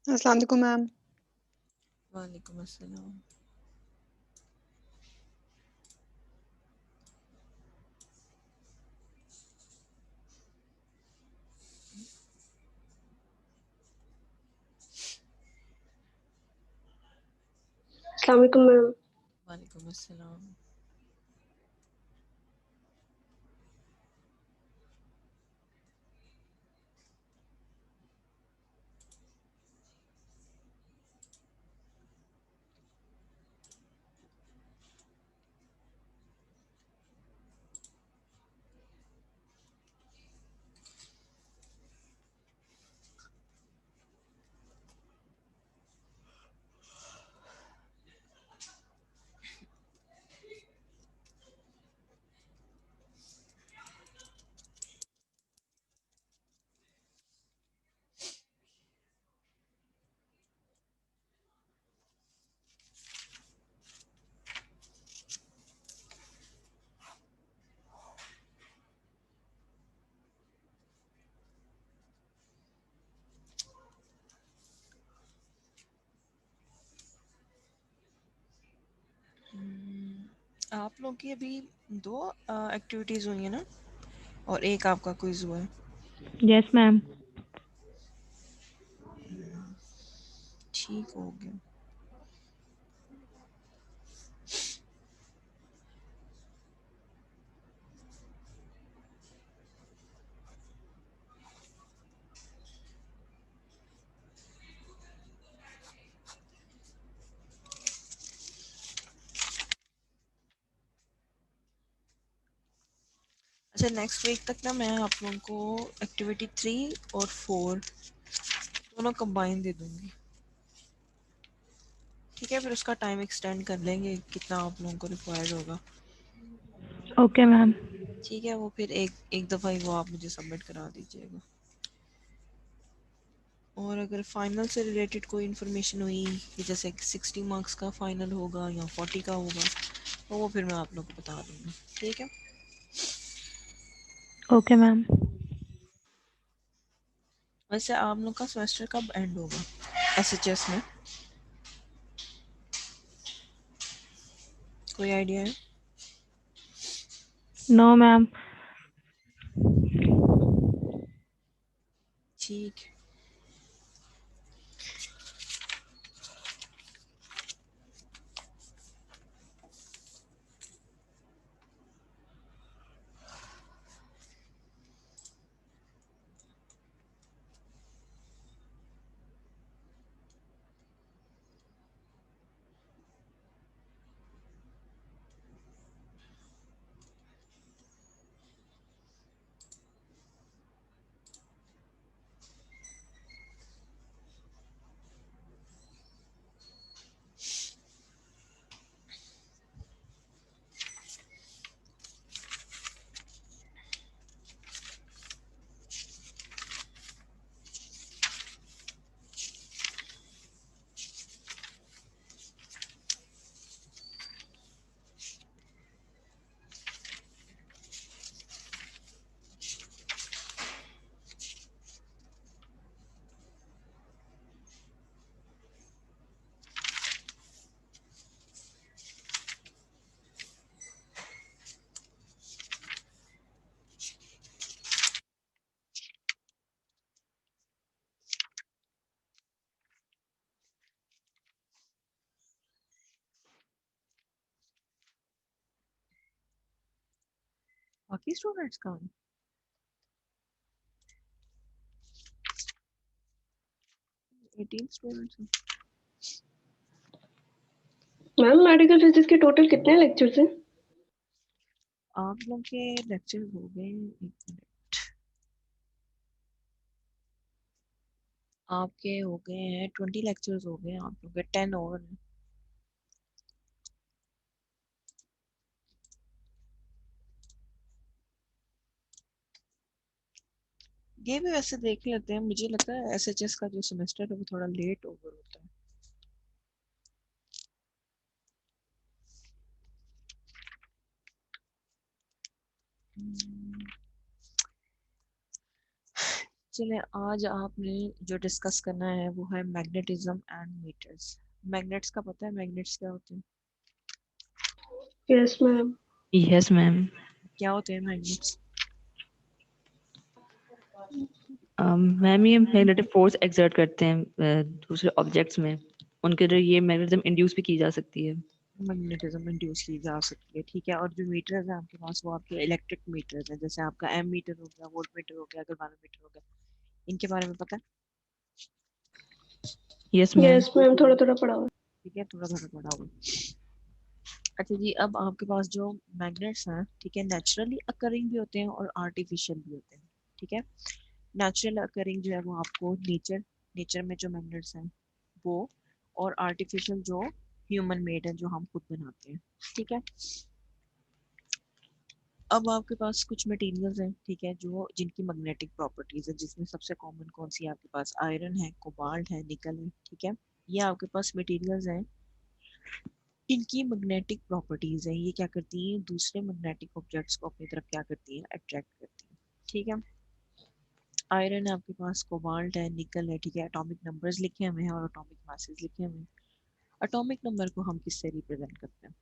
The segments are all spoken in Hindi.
अस्सलाम वालेकुम मैम। वालेकुम अस्सलाम। अस्सलाम वालेकुम मैम। वालेकुम अस्सलाम। आप लोग की अभी 2 एक्टिविटीज़ हुई हैं ना, और एक आपका क्विज हुआ है। Yes ma'am. ठीक हो गया। अच्छा, नेक्स्ट वीक तक ना मैं आप लोगों को एक्टिविटी 3 और 4 दोनों कंबाइन दे दूंगी। ठीक है, फिर उसका टाइम एक्सटेंड कर लेंगे कितना आप लोगों को रिक्वायर्ड होगा। Okay ma'am. ठीक है, वो फिर एक दफ़ा ही वो आप मुझे सबमिट करा दीजिएगा। और अगर फाइनल से रिलेटेड कोई इन्फॉर्मेशन हुई कि जैसे 60 मार्क्स का फाइनल होगा या 40 का होगा, तो वो फिर मैं आप लोग को बता दूँगी। ठीक है। Okay ma'am. वैसे आप लोग का सेमेस्टर कब एंड होगा एसएचएस में, कोई आइडिया है? No ma'am. ठीक है। बाकी स्टूडेंट्स का 18 स्टूडेंट्स हैं। मैम मेडिकल फिजिक्स के टोटल कितने लेक्चर्स हैं? आप लोग के लेक्चर हो गए, एक मिनट, आपके हो गए हैं 20 लेक्चर्स हो गए हैं, आप लोग के 10 और हैं। ये भी वैसे देख लेते हैं, मुझे लगता है एसएचएस का जो सेमेस्टर है वो थोड़ा लेट ओवर होता है। चले आज आपने जो डिस्कस करना है वो है मैग्नेटिज्म एंड मीटर्स। मैग्नेट्स का पता है, मैग्नेट्स क्या होते हैं? Yes ma'am. Yes ma'am. क्या होते हैं मैग्नेट्स? मैम ये मैग्नेटिक फोर्स एक्सर्ट करते हैं दूसरे ऑब्जेक्ट्स में, उनके जो ये मैग्नेटिज्म इंड्यूस भी की जा सकती है। मैग्नेटिज्म इंड्यूस की जा सकती है, ठीक है। और जो मीटर्स हैं आपके पास वो आपके इलेक्ट्रिक मीटर्स हैं, जैसे आपका एम मीटर हो गया, वोल्ट मीटर हो गया, गैल्वानोमीटर हो गया। इनके बारे में पता है? Yes ma'am. यस मैम, थोड़ा थोड़ा पढ़ा हुआ ठीक है, थोड़ा थोड़ा पढ़ा हुआ। अच्छा जी, अब आपके पास जो मैग्नेट्स हैं, ठीक है, नेचुरली अकरिंग भी होते हैं और आर्टिफिशियल भी होते हैं, ठीक है। नेचुरल अकरिंग जो है वो आपको नेचर नेचर में जो मैग्नेट्स हैं वो, और आर्टिफिशियल जो ह्यूमन मेड है, जो हम खुद बनाते हैं, ठीक है। अब आपके पास कुछ मटेरियल्स हैं, ठीक है, जो जिनकी मैग्नेटिक प्रॉपर्टीज है, जिसमें सबसे कॉमन कौन सी है आपके पास? आयरन है, कोबाल्ट है, निकल है, ठीक है। ये आपके पास मटेरियल्स हैं, इनकी मैग्नेटिक प्रॉपर्टीज है, ये क्या करती हैं? दूसरे मैग्नेटिक ऑब्जेक्ट्स को अपनी तरफ क्या करती हैं? अट्रैक्ट करती हैं, ठीक है। आयरन है आपके पास, कोबाल्ट है, निकल है, ठीक है। एटॉमिक नंबर्स लिखे हुए हैं और एटॉमिक मासेस लिखे हुए हैं। एटॉमिक नंबर को हम किससे रिप्रेजेंट करते हैं,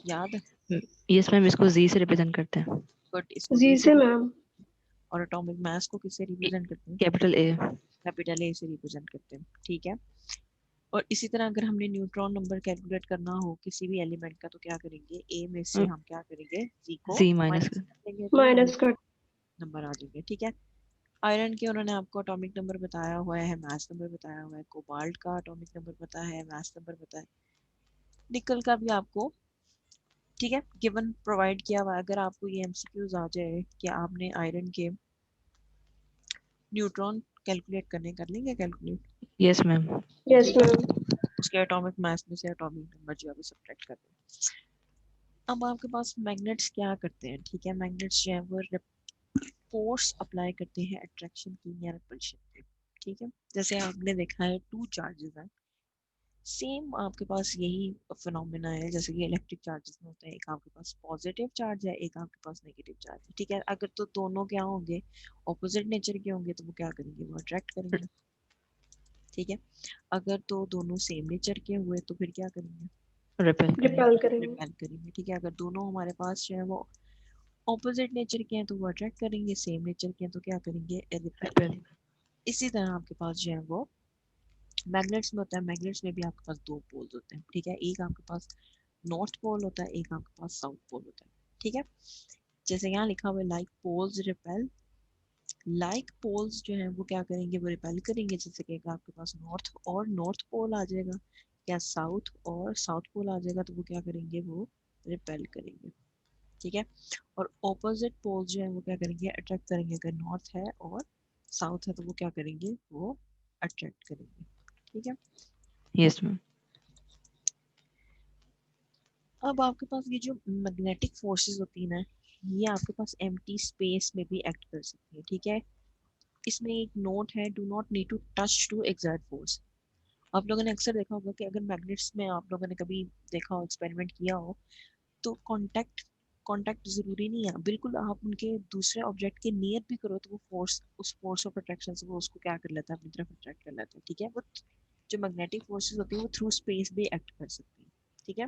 याद है? यस मैम, इसको जी से रिप्रेजेंट करते हैं। बट है। इसको जी ए से से, मैम। और एटॉमिक मास को किससे रिप्रेजेंट करते हैं? Capital A. कैपिटल ए से रिप्रेजेंट करते हैं, ठीक है। और इसी तरह अगर हमने न्यूट्रॉन नंबर कैलकुलेट करना हो किसी भी एलिमेंट का, तो क्या करेंगे? ए में से हम क्या करेंगे? जी को जी माइनस माइनस कर। कर देंगे तो माइनस का। नंबर आ जाएंगे, ठीक है। आयरन के उन्होंने आपको एटॉमिक नंबर बताया हुआ है, मास नंबर बताया हुआ है। कोबाल्ट का एटॉमिक नंबर पता है, मास नंबर पता है। निकल का भी आपको, ठीक है, गिवन प्रोवाइड किया हुआ है। अगर आपको ये एमसीक्यूज आ जाए कि आपने आयरन के न्यूट्रॉन कैलकुलेट करने, कर लेंगे कैलकुलेट, यस मैम। यस ठीक है। मैम। उसके एटॉमिक मास में से एटॉमिक नंबर जो है वो सब्ट्रैक्ट कर दें। अब आपके पास मैग्नेट्स क्या करते हैं, ठीक है। मैग्नेट्स जो है वो फोर्स अप्लाई करते हैं अट्रैक्शन की या रिपल्शन की, ठीक है। जैसे आपने देखा है टू चार्जेस हैं, सेम आपके पास यही फिनोमेना है जैसे कि इलेक्ट्रिक चार्जेस में होता है। एक आपके पास पॉजिटिव चार्ज है, एक आपके पास नेगेटिव चार्ज है, ठीक है। अगर तो दोनों क्या होंगे? ऑपोजिट नेचर के होंगे, तो वो क्या करेंगे? वो अट्रैक्ट करेंगे, ठीक है। अगर तो दोनों सेम नेचर के हुए तो फिर क्या करेंगे? रिपेल करें। रिपेल करेंगे। रिपेल करेंगे, ठीक है। अगर दोनों हमारे पास जो है वो ऑपोजिट नेचर के हैं तो वो अट्रैक्ट करेंगे, सेम नेचर के हैं तो क्या करेंगे? Repel repel. करेंगे। इसी तरह आपके पास जो है वो मैग्नेट्स में होता है। मैग्नेट्स में भी आपके पास दो पोल्स होते हैं, ठीक है। एक आपके पास नॉर्थ पोल होता है, एक आपके पास साउथ पोल होता है, ठीक है। जैसे यहाँ लिखा हुआ है like poles repel, like poles जो है वो क्या करेंगे? वो रिपेल करेंगे। जैसे कि अगर आपके पास नॉर्थ और नॉर्थ पोल आ जाएगा या साउथ और साउथ पोल आ जाएगा, तो वो क्या करेंगे? वो रिपेल करेंगे, ठीक है। और ऑपोजिट पोल जो है वो क्या करेंगे? अट्रैक्ट करेंगे। अगर नॉर्थ है और साउथ है तो वो क्या करेंगे? वो अट्रैक्ट करेंगे, ठीक है। Yes ma'am. अब आपके पास ये जो मैग्नेटिक फोर्सेस होती है ना, ये आपके पास एम्प्टी स्पेस में भी एक्ट कर सकती है, ठीक है। इसमें एक नोट है, do not need to touch to exert force. आप लोगों ने अक्सर देखा होगा कि अगर मैग्नेट्स में आप लोगों ने कभी देखा हो, एक्सपेरिमेंट किया हो, तो कांटेक्ट कांटेक्ट जरूरी नहीं है, बिल्कुल आप उनके दूसरे ऑब्जेक्ट के नियर भी करो तो वो फोर्स, उस फोर्स ऑफ अट्रैक्शन से वो उसको क्या कर लेता है? अपनी तरफ अट्रैक्ट कर लेता है, ठीक है। वो जो मैग्नेटिक फोर्सेस होती है वो थ्रू स्पेस भी एक्ट कर सकती है, ठीक है।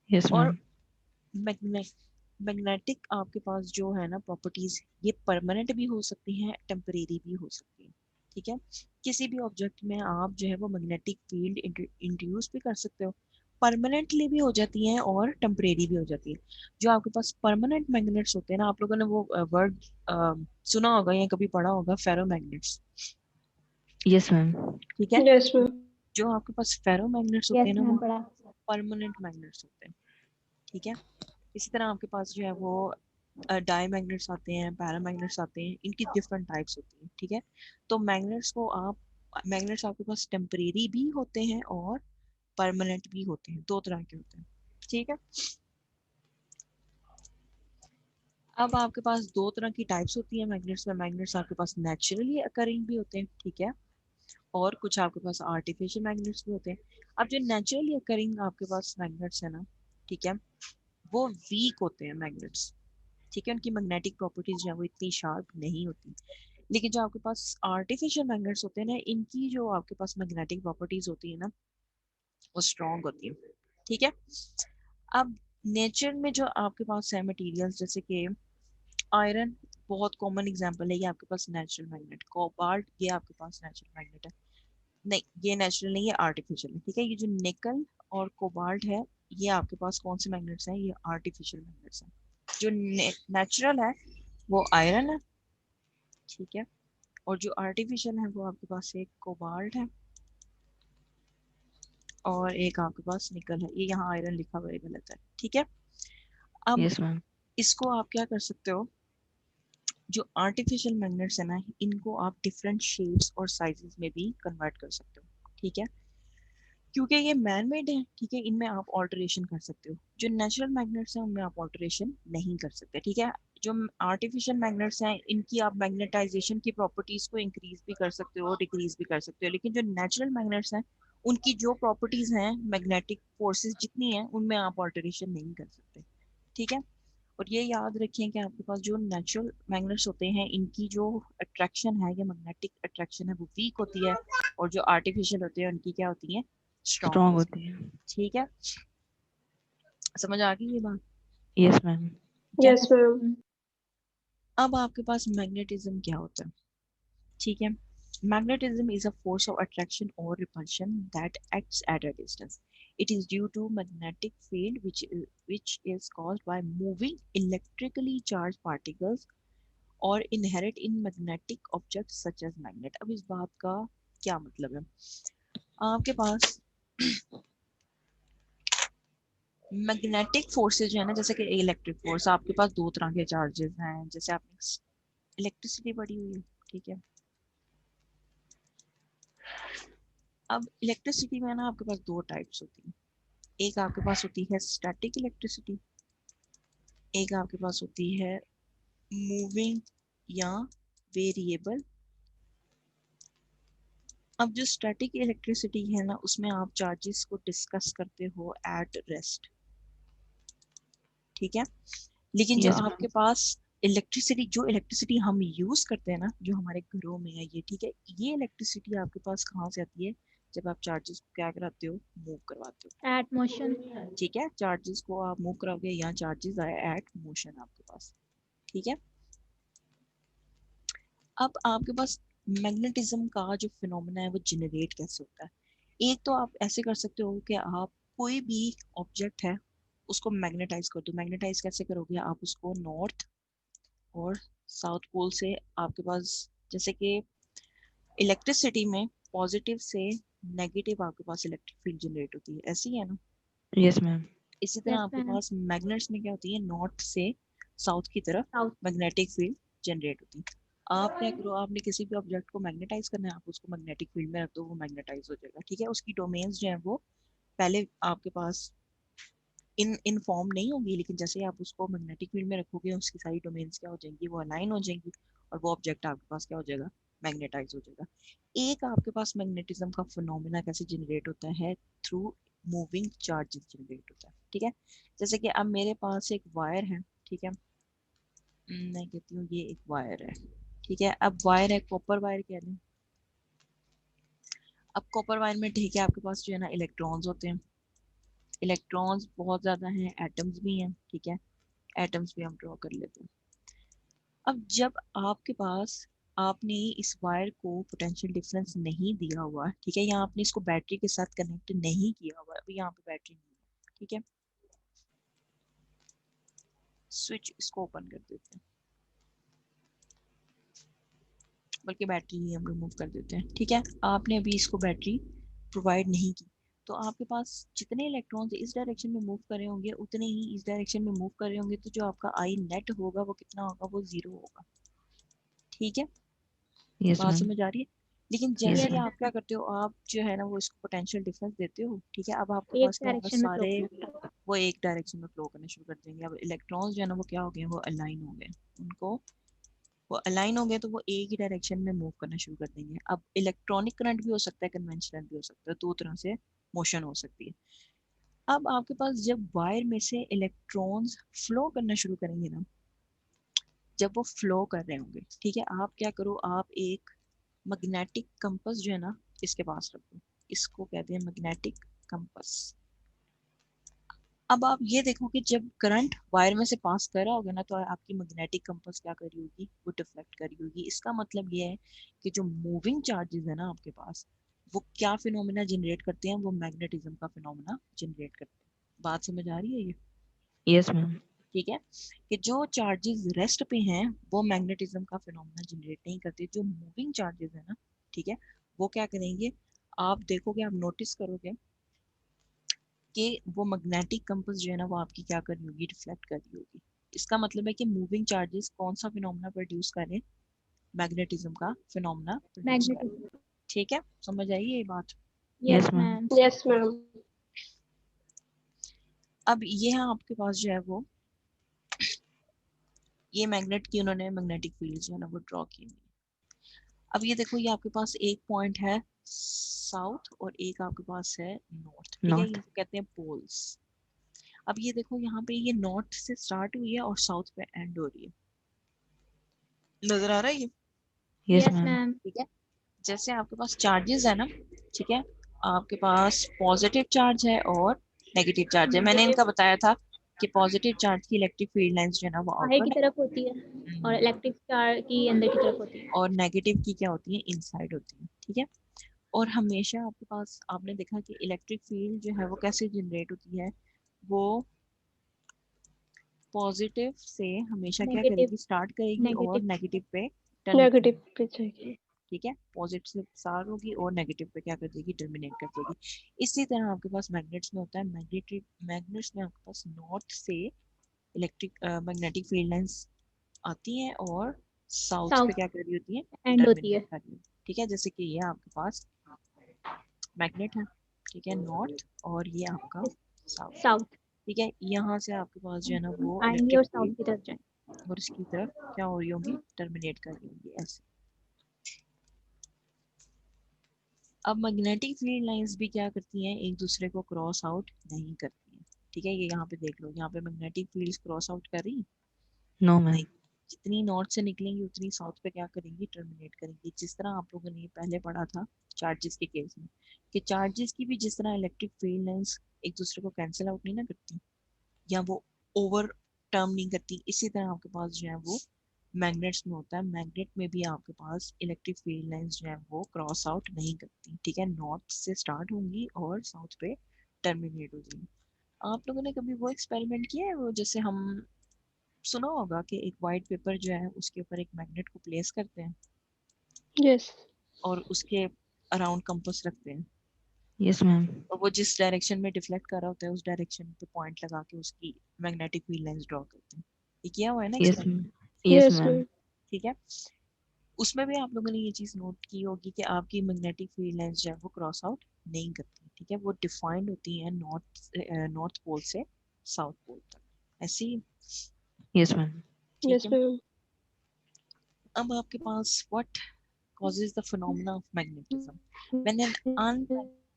यस और मैम। मैग्नेटिक आपके पास जो है ना प्रॉपर्टीज, ये परमानेंट भी हो सकती हैं, टेम्परेरी भी हो सकती है, ठीक है। किसी भी ऑब्जेक्ट में आप जो है वो मैग्नेटिक फील्ड इंट्रोड्यूस भी कर सकते हो, परमानेंटली भी हो जाती हैं और टेम्परेरी भी हो जाती है। जो आपके पास परमानेंट मैग्नेट्स होते हैं ना, आप लोगों ने वो वर्ड सुना होगा या कभी पढ़ा होगा, फेरोमैग्नेट्स, यस मैम। ठीक है। Yes ma'am. जो आपके पास फेरोमैग्नेट्स होते हैं यस ना, मैम वो पढ़ा। परमानेंट मैग्नेट्स होते हैं, ठीक है। इसी तरह आपके पास जो है वो डाई मैग्नेट्स आते हैं, पैरामैग्नेट्स आते हैं, इनकी डिफरेंट टाइप्स होती हैं, ठीक है। तो मैग्नेट्स आपके पास टेम्परेरी भी होते हैं और परमानेंट भी होते हैं, दो तरह के होते हैं, ठीक है। अब आपके पास दो तरह की टाइप्स होती है मैग्नेट्स में। मैग्नेट्स आपके पास नेचुरली अकरिंग भी होते हैं, ठीक है, और कुछ आपके पास आर्टिफिशियल मैग्नेट्स भी होते हैं। अब जो नेचुरली अकरिंग आपके पास मैग्नेट्स है ना, ठीक है, वो वीक होते हैं मैग्नेट्स, ठीक है। उनकी मैग्नेटिक प्रॉपर्टीज जो है वो इतनी शार्प नहीं होती। लेकिन जो आपके पास आर्टिफिशियल मैग्नेट्स होते हैं ना, इनकी जो आपके पास मैग्नेटिक प्रॉपर्टीज होती है ना, वो स्ट्रॉन्ग होती है। ठीक है। अब नेचर में जो आपके पास है मटेरियल्स, जैसे कि आयरन बहुत कॉमन एग्जांपल है, ये आपके पास नेचुरल मैग्नेट। कोबाल्ट ये आपके पास नेचुरल मैग्नेट है। नहीं, ये नेचुरल नहीं, ये आर्टिफिशियल है। ठीक है। ये जो निकल और कोबाल्ट है, ये आपके पास कौन से मैग्नेट्स हैं? ये आर्टिफिशियल मैग्नेट्स हैं। जो नेचुरल है वो आयरन है। ठीक है। और जो आर्टिफिशियल है वो आपके पास एक कोबाल्ट है और एक आपके पास निकल है। ये यहाँ आयरन लिखा हुआ है, गलत है। ठीक है। अब यस मैम। इसको आप क्या कर सकते हो, जो आर्टिफिशियल मैग्नेट्स है ना, इनको आप डिफरेंट शेप्स और साइजेस में भी कन्वर्ट कर सकते हो। ठीक है। क्योंकि ये मैन मेड है, ठीक है, इनमें आप ऑल्टरेशन कर सकते हो। जो नेचुरल मैग्नेट्स हैं उनमें आप ऑल्टरेशन नहीं कर सकते। ठीक है। जो आर्टिफिशियल मैग्नेट्स हैं, इनकी आप मैग्नेटाइजेशन की प्रॉपर्टीज को इंक्रीज भी कर सकते हो, डिक्रीज भी कर सकते हो। लेकिन जो नेचुरल मैग्नेट्स हैं, उनकी जो प्रॉपर्टीज हैं, मैग्नेटिक फोर्सेस जितनी हैं, उनमें आप ऑल्टरेशन नहीं कर सकते। ठीक है। और ये याद रखें कि आपके पास जो नेचुरल मैग्नेट्स होते हैं, इनकी जो अट्रैक्शन है, ये मैग्नेटिक अट्रैक्शन है, वो वीक होती है। और जो आर्टिफिशियल होते हैं, उनकी क्या होती है? स्ट्रॉन्ग स्ट्रॉन्ग होती है। होती है। ठीक है। समझ आ गई ये बात? Yes ma'am. Yes ma'am. अब आपके पास मैग्नेटिज्म क्या होता है? ठीक है। Magnetism is a force of attraction or repulsion that acts at a distance. It is due to magnetic field which is caused by moving electrically charged particles or inherent in magnetic objects such as magnet. अब इस बात का क्या मतलब है? आपके पास मैग्नेटिक फोर्सेज जो है ना, जैसे कि इलेक्ट्रिक फोर्स, आपके पास दो तरह के चार्जेस हैं। जैसे आपने इलेक्ट्रिसिटी पढ़ी हुई है। ठीक है। अब इलेक्ट्रिसिटी में ना आपके पास दो टाइप्स होती हैं। एक आपके पास होती है स्टैटिक इलेक्ट्रिसिटी, एक आपके पास होती है मूविंग या वेरिएबल। अब जो स्टैटिक इलेक्ट्रिसिटी है ना, उसमें आप चार्जेस को डिस्कस करते हो एट रेस्ट। ठीक है। लेकिन जो यस आपके मैम। पास इलेक्ट्रिसिटी हम यूज करते हैं ना, जो हमारे घरों में है ये, ठीक है, ये इलेक्ट्रिसिटी आपके पास कहाँ से आती है? जब आप चार्जेस को क्या कराते हो? मूव करवाते हो। At motion. ठीक है। चार्जेस को आप मूव कराओगे, यहाँ चार्जेस आए एट मोशन आपके पास। ठीक है। अब आपके पास मैग्नेटिज्म का जो फिनोमेना है वो जनरेट कैसे होता है? एक तो आप ऐसे कर सकते हो कि आप कोई भी ऑब्जेक्ट है उसको मैग्नेटाइज कर दो। मैग्नेटाइज कैसे करोगे? आप उसको नॉर्थ और साउथ पोल से, आपके पास जैसे कि इलेक्ट्रिसिटी में पॉजिटिव से नेगेटिव आपके पास इलेक्ट्रिक फील्ड जनरेट होती है, ऐसी है ना? Yes ma'am. इसी तरह यस आपके मैम। पास मैग्नेट्स में क्या होती है? नॉर्थ से साउथ की तरफ साउथ। मैग्नेटिक फील्ड जनरेट होती है। आप क्या करो, आपने किसी भी ऑब्जेक्ट को मैग्नेटाइज करना है, आप उसको मैग्नेटिक फील्ड में रख दो, वो मैग्नेटाइज हो जाएगा। ठीक है। उसकी डोमेन्स जो है वो पहले आपके पास इन फॉर्म नहीं होगी, लेकिन जैसे आप उसको मैग्नेटिक फील्ड में रखोगे, उसकी सारी डोमेन्स क्या हो जाएंगी? वो अलाइन हो जाएंगी, और वो ऑब्जेक्ट आपके पास क्या हो जाएगा? मैग्नेटाइज हो जाएगा। एक आपके पास मैग्नेटिज्म का फिनोमेना कैसे जनरेट होता है? थ्रू मूविंग चार्जेस जनरेट होता है। ठीक है। जैसे कि अब मेरे पास एक वायर है। ठीक है। मैं कहती हूँ ये एक वायर है। ठीक है। अब वायर है, कॉपर वायर कह दें। अब कॉपर वायर में, ठीक है, आपके पास जो है ना इलेक्ट्रॉन्स होते हैं। इलेक्ट्रॉन्स बहुत ज्यादा हैं, एटम्स भी हैं। ठीक है। एटम्स भी हम ड्रॉ कर लेते हैं। अब जब आपके पास, आपने इस वायर को पोटेंशियल डिफरेंस नहीं दिया हुआ, ठीक है, या आपने इसको बैटरी के साथ कनेक्ट नहीं किया हुआ, अभी यहाँ पे बैटरी नहीं है। ठीक है। स्विच इसको ओपन कर देते हैं, बल्कि बैटरी ही हम रिमूव कर देते हैं। ठीक है। आपने अभी इसको बैटरी प्रोवाइड नहीं की, तो आपके पास जितने इलेक्ट्रॉन्स इस डायरेक्शन में मूव कर रहे होंगे, उतने ही इस डायरेक्शन में मूव कर रहे होंगे। तो जो आपका आई नेट होगा वो कितना होगा? वो 0 होगा। ठीक है। यस बात मैम। समझ आ रही है? लेकिन यस जैसे ही यस मैम। आप क्या मैम। करते हो, आप जो है ना वो इसको पोटेंशियल डिफरेंस देते हो। ठीक है। अब आपके एक पास क्या होगा? डायरेक्शन में फ्लो सारे करेगा। वो एक डायरेक्शन में फ्लो करना शुरू कर देंगे। अब इलेक्ट्रॉन्स जो है ना वो क्या हो गए? वो अलाइन हो गए। उनको वो अलाइन हो गए तो वो एक ही डायरेक्शन में मूव करना शुरू कर देंगे। अब इलेक्ट्रॉनिक करंट भी हो सकता है, कन्वेंशनल भी हो सकता है, दो तरह से मोशन हो सकती है। अब आपके पास जब वायर में से इलेक्ट्रॉन्स फ्लो करना शुरू करेंगे ना, जब वो फ्लो कर रहे होंगे, ठीक है, आप क्या करो, आप एक मैग्नेटिक कंपास जो है ना इसके पास रखो, इसको कहते हैं मैग्नेटिक कंपास। अब आप ये देखो कि जब करंट वायर में से पास कर रहा होगा ना, तो आपकी मैग्नेटिक कंपास क्या कर रही होगी, वो डिफ्लेक्ट कर रही होगी। इसका मतलब ये है कि जो मूविंग चार्जेस है ना आपके पास, वो क्या फिनोमेना जनरेट करते हैं, वो मैग्नेटिज्म का फिनोमेना जनरेट करते हैं। बात समझ आ रही है ये? Yes ma'am. ठीक है, कि जो चार्जेस रेस्ट पे हैं वो मैग्नेटिज्म का फिनोमेना जनरेट नहीं करते, जो मूविंग चार्जेस है ना, ठीक है, वो क्या करेंगे, आप देखोगे, आप नोटिस करोगे कि वो मैग्नेटिक कंपास जो है ना वो आपकी क्या कर रही होगी, रिफ्लेक्ट कर रही होगी। इसका मतलब है कि मूविंग चार्जेस कौन सा फिनोमेना प्रोड्यूस करें, मैग्नेटिज्म का फिनोमेना प्रोड्यूस करें। मैग्नेटिज्म। ठीक है, समझ आई ये बात? Yes yes ma'am. Ma'am. Yes ma'am. अब ये है आपके पास जो है वो, ये मैग्नेट की उन्होंने मैग्नेटिक फील्ड जो है ना वो ड्रॉ की हुई है। अब ये देखो, ये आपके पास एक पॉइंट है साउथ और एक आपके पास है नॉर्थ, ठीक है, नॉर्थ। इनको कहते हैं पोल्स। अब ये देखो, यहाँ पे ये नॉर्थ से स्टार्ट हुई है और साउथ पे एंड हो रही है, नजर आ रहा है ये? Yes yes ma'am. मैम। ठीक है, जैसे आपके पास चार्जेस है ना, ठीक है, आपके पास पॉजिटिव चार्ज है और नेगेटिव चार्ज है। मैंने नेगेटिव इनका बताया था कि पॉजिटिव चार्ज की इलेक्ट्रिक फील्ड लाइंस जो है ना वो बाहर की आउटवर्ड तरफ होती है और है, इलेक्ट्रिक चार्ज की अंदर की तरफ होती है। और नेगेटिव की क्या होती है, इनसाइड होती है। ठीक है, और हमेशा आपके पास आपने देखा कि इलेक्ट्रिक फील्ड जो है वो कैसे जनरेट होती है, वो पॉजिटिव से हमेशा क्या नेगेटिव करेगी, स्टार्ट करेगी और नेगेटिव नेगेटिव पे टर्मिनेट। नेगेटिव पे चाहिए। ठीक है, पॉजिटिव से स्टार्ट होगी और नेगेटिव पे क्या कर देगी, टर्मिनेट कर देगी। इसी तरह आपके पास मैग्नेट्स में होता है, मैग्नेट्स में आपके पास नॉर्थ से इलेक्ट्रिक मैग्नेटिक फील्ड लाइंस आती हैं और साउथ पे साउथ क्या कर रही होती है, एंड होती टर्मिनेट है। कर रही है। ठीक है, जैसे कि ये आपके पास मैग्नेट है, ठीक है, नॉर्थ, और ये आपका साउथ। साउथ ठीक है, यहाँ से आपके पास जो है ना वो आएंगे इलेक्ट्रिक और साउथ फील्ड की तरफ जाएंगे। और इसकी तरफ क्या हो रही होंगी, टर्मिनेट कर रही होंगी ऐसे। अब मैग्नेटिक फील्ड लाइंस भी क्या करती हैं, एक दूसरे को क्रॉस आउट नहीं करती हैं। ठीक है, ये यहाँ पे देख लो, यहाँ पे मैग्नेटिक फील्ड्स क्रॉस आउट कर रही हैं? नो नहीं, मैम। जितनी नॉर्थ से निकलेंगी उतनी साउथ पे क्या करेंगी, टर्मिनेट करेंगी। जिस तरह आप लोगों ने ये पहले पढ़ा था चार्जेस के केस में, कि चार्जेस की भी जिस तरह इलेक्ट्रिक फील्ड लाइंस एक दूसरे को कैंसिल आउट नहीं ना करती, या वो ओवर टर्म नहीं करती, इसी तरह आपके पास जो है वो मैग्नेट्स में होता है। मैग्नेट में भी आपके पास इलेक्ट्रिक फील्ड लाइंस जो है वो क्रॉस आउट नहीं करती। ठीक है, नॉर्थ से स्टार्ट होंगी और साउथ पे टर्मिनेट हो जाएंगी। आप लोगों ने कभी वो एक्सपेरिमेंट किया है, वो जैसे हम सुना होगा कि एक वाइट पेपर जो है उसके ऊपर एक मैग्नेट को प्लेस करते हैं यस। और उसके अराउंड कंपास रखते हैं, यस मैम। और वो जिस डायरेक्शन में डिफ्लेक्ट कर रहा होता है उस डायरेक्शन पे पॉइंट लगा के उसकी मैग्नेटिक फील्ड लाइंस ड्रॉ करते हैं। ये किया हुआ है ना yes experiment? Ma'am. Yes yes ma'am. Ma'am. ठीक है, उसमें भी आप लोगों ने ये चीज नोट की होगी कि आपकी मैग्नेटिक फील्ड लाइंस जो है वो क्रॉस आउट नहीं करती। ठीक है, वो डिफाइंड होती है नॉर्थ पोल से साउथ पोल तक, ऐसी। Yes ma'am. ठीक यस है, मैम। अब आपके पास what causes the phenomena of magnetism when an un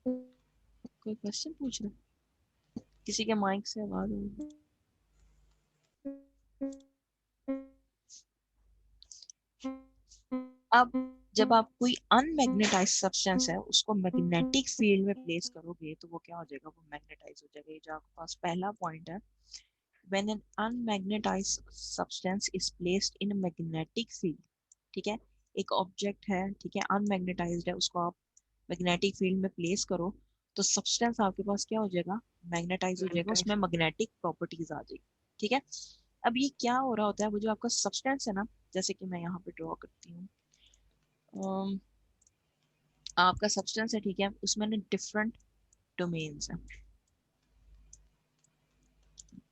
कोई क्वेश्चन पूछ रहा है? किसी के माइक से आवाज आ रही है? अब जब आप कोई अनमैग्नेटाइज सब्सटेंस है उसको मैग्नेटिक फील्ड में प्लेस करोगे तो वो क्या हो जाएगा, वो मैग्नेटाइज हो जाएगा। ये जो आपके पास पहला पॉइंट है, when an unmagnetized substance is placed in a magnetic field, ठीक है, एक ऑब्जेक्ट है, ठीक है, अनमैग्नेटाइज्ड है, उसको आप मैग्नेटिक फील्ड में प्लेस करो तो सब्सटेंस आपके पास क्या हो जाएगा, मैग्नेटाइज हो जाएगा, उसमें मैग्नेटिक प्रॉपर्टीज आ जाएगी। ठीक है, अब ये क्या हो रहा होता है, वो जो आपका सब्सटेंस है ना, जैसे कि मैं यहाँ पे ड्रॉ करती हूँ, आपका सब्सटेंस है, ठीक है, उसमें ना डिफरेंट डोमेन्स हैं,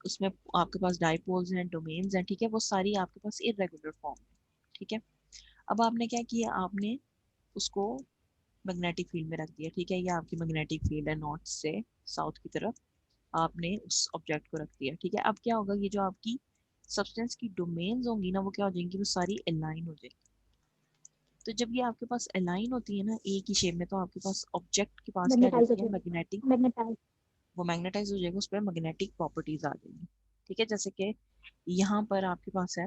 उसमें आपके पास डाइपोल्स हैं, डोमेन्स हैं, ठीक है, वो सारी आपके पास इरेगुलर फॉर्म है। ठीक है, अब आपने क्या किया, आपने उसको मैग्नेटिक फील्ड में रख दिया। ठीक है, ये आपकी मैग्नेटिक फील्ड है, नॉर्थ से साउथ की तरफ आपने उस ऑब्जेक्ट को रख दिया। ठीक है, अब क्या होगा, ये जो आपकी सब्सटेंस की डोमेन्स होंगी ना वो क्या हो जाएंगी, वो सारी अलाइन हो जाएंगी। तो जब ये आपके पास अलाइन होती है ना एक ही शेप में, तो आपके पास ऑब्जेक्ट के पास क्या मैग्नेटाइज हो रहती है, जाएगा। मैग्नेटिक, मैग्नेटाइज वो मैग्नेटाइज हो जाएगा, उस पर मैग्नेटिक प्रॉपर्टीज आ जाएंगी। ठीक है, जैसे कि यहाँ पर आपके पास है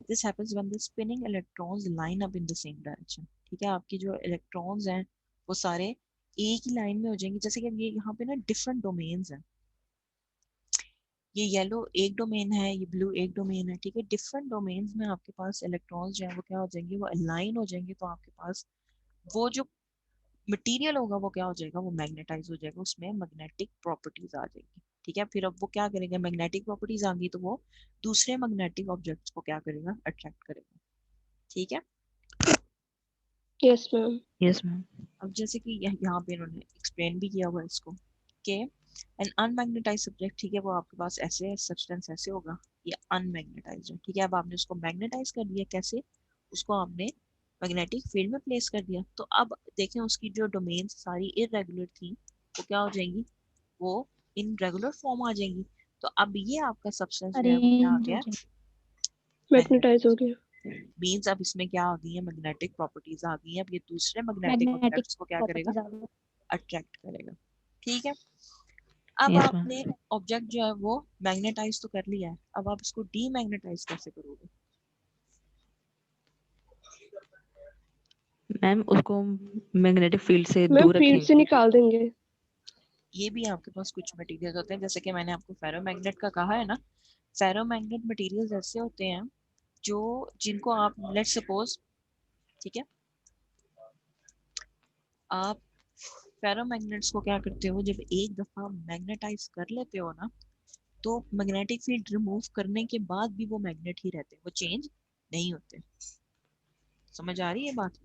this happens when the spinning electrons line up in the same direction. ठीक है, आपकी जो इलेक्ट्रॉन्स हैं वो सारे एक ही लाइन में हो जाएंगे। जैसे कि ये यहाँ पे ना डिफरेंट डोमेन्स हैं, ये येलो एक डोमेन है, ये ब्लू एक डोमेन है। ठीक है, डिफरेंट डोमेन्स में आपके पास इलेक्ट्रॉन्स जो है वो क्या हो जाएंगे, वो अलाइन हो जाएंगे। तो आपके पास वो जो मटेरियल होगा वो क्या हो जाएगा, वो मैग्नेटाइज हो जाएगा, उसमें मैग्नेटिक प्रॉपर्टीज आ जाएगी। ठीक है, फिर अब वो क्या करेगा, मैग्नेटिक प्रॉपर्टीज आ गई तो वो दूसरे मैग्नेटिक ऑब्जेक्ट्स को क्या करेगा, अट्रैक्ट करेगा। ठीक है, यस मैम। Yes ma'am. अब जैसे कि यहाँ पे इन्होंने एक्सप्लेन भी किया हुआ है इसको कि एन अनमैग्नेटाइज्ड सब्जेक्ट, ठीक है, वो आपके पास ऐसे सब्सटेंस ऐसे होगा, ये अनमैग्नेटाइज्ड है। ठीक है, अब आपने उसको मैग्नेटाइज कर दिया, कैसे, उसको आपने मैग्नेटिक फील्ड में प्लेस कर दिया। तो अब देखें उसकी जो डोमेन सारी इरेगुलर थी वो क्या हो जाएंगी, वो इन रेगुलर फॉर्म आ जाएंगी। तो अब ये आपका सब्सटेंस जो है वो क्या आ अरेंज हो गया, जाए। मैग्नेटाइज हो मैग्नेटाइज। गया। मीन्स अब इसमें क्या आ गई है, मैग्नेटिक प्रॉपर्टीज आ गई है। अब ये दूसरे मैग्नेटिक मैग्नेटिक ऑब्जेक्ट्स को क्या करेगा, प्रॉपर्टीज आ गई। अट्रैक्ट करेगा। ठीक है, अब यस मैम। आपने ऑब्जेक्ट जो है वो मैग्नेटाइज तो कर लिया है, अब आप इसको डीमैग्नेटाइज कैसे करोगे। मैम उसको मैग्नेटिक फील्ड से मैम दूर फील्ड से रखेंगे। निकाल देंगे। ये भी आपके पास कुछ मटेरियल होते हैं, जैसे कि मैंने आपको फेरोमैग्नेट का कहा है ना, फेरोमैग्नेट मटेरियल्स ऐसे होते हैं जो जिनको आप लेट सपोज, ठीक है, आप फेरोमैग्नेट्स को क्या करते हो, जब एक दफा मैग्नेटाइज कर लेते हो ना, तो मैग्नेटिक फील्ड रिमूव करने के बाद भी वो मैग्नेट ही रहते हैं, वो चेंज नहीं होते। समझ आ रही है बात।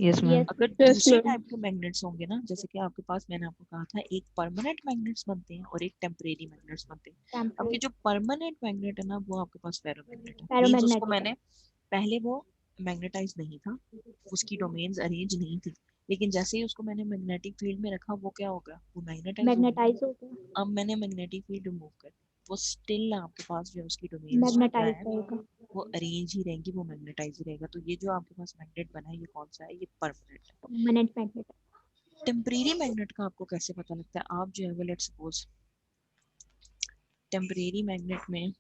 Yes ma'am. यस अगर यस दूसरे मैम। टाइप के मैग्नेट्स होंगे ना, जैसे कि आपके पास मैंने आपको कहा था एक परमानेंट मैग्नेट्स बनते हैं और एक टेम्परेरी मैग्नेट्स बनते हैं। अब ये टेम्परेरी जो परमानेंट मैग्नेट है ना वो आपके पास फेरोमैग्नेट है, मींस उसको फेरोमैग्नेटिक है। मैंने पहले वो मैग्नेटाइज नहीं था, उसकी डोमेन्स अरेंज नहीं थी, लेकिन जैसे ही उसको मैंने मैग्नेटिक फील्ड में रखा वो क्या हो गया, वो मैग्नेटाइज हो गया। मैग्नेटाइज हो गया। अब मैंने मैग्नेटिक फील्ड रिमूव कर, वो स्टिल आपके पास जो है उसकी डोमेन्स जो क्या मैग्नेटाइज है रहेगा। वो अरेंज ही रहेंगी, वो मैग्नेटाइज ही रहेगा। तो ये जो आपके पास मैग्नेट बना है ये कौन सा है, ये परमानेंट है। Permanent magnet. टेम्परेरी मैग्नेट का आपको कैसे पता लगता है, आप जो है वो लेट सपोज टेम्परेरी मैग्नेट में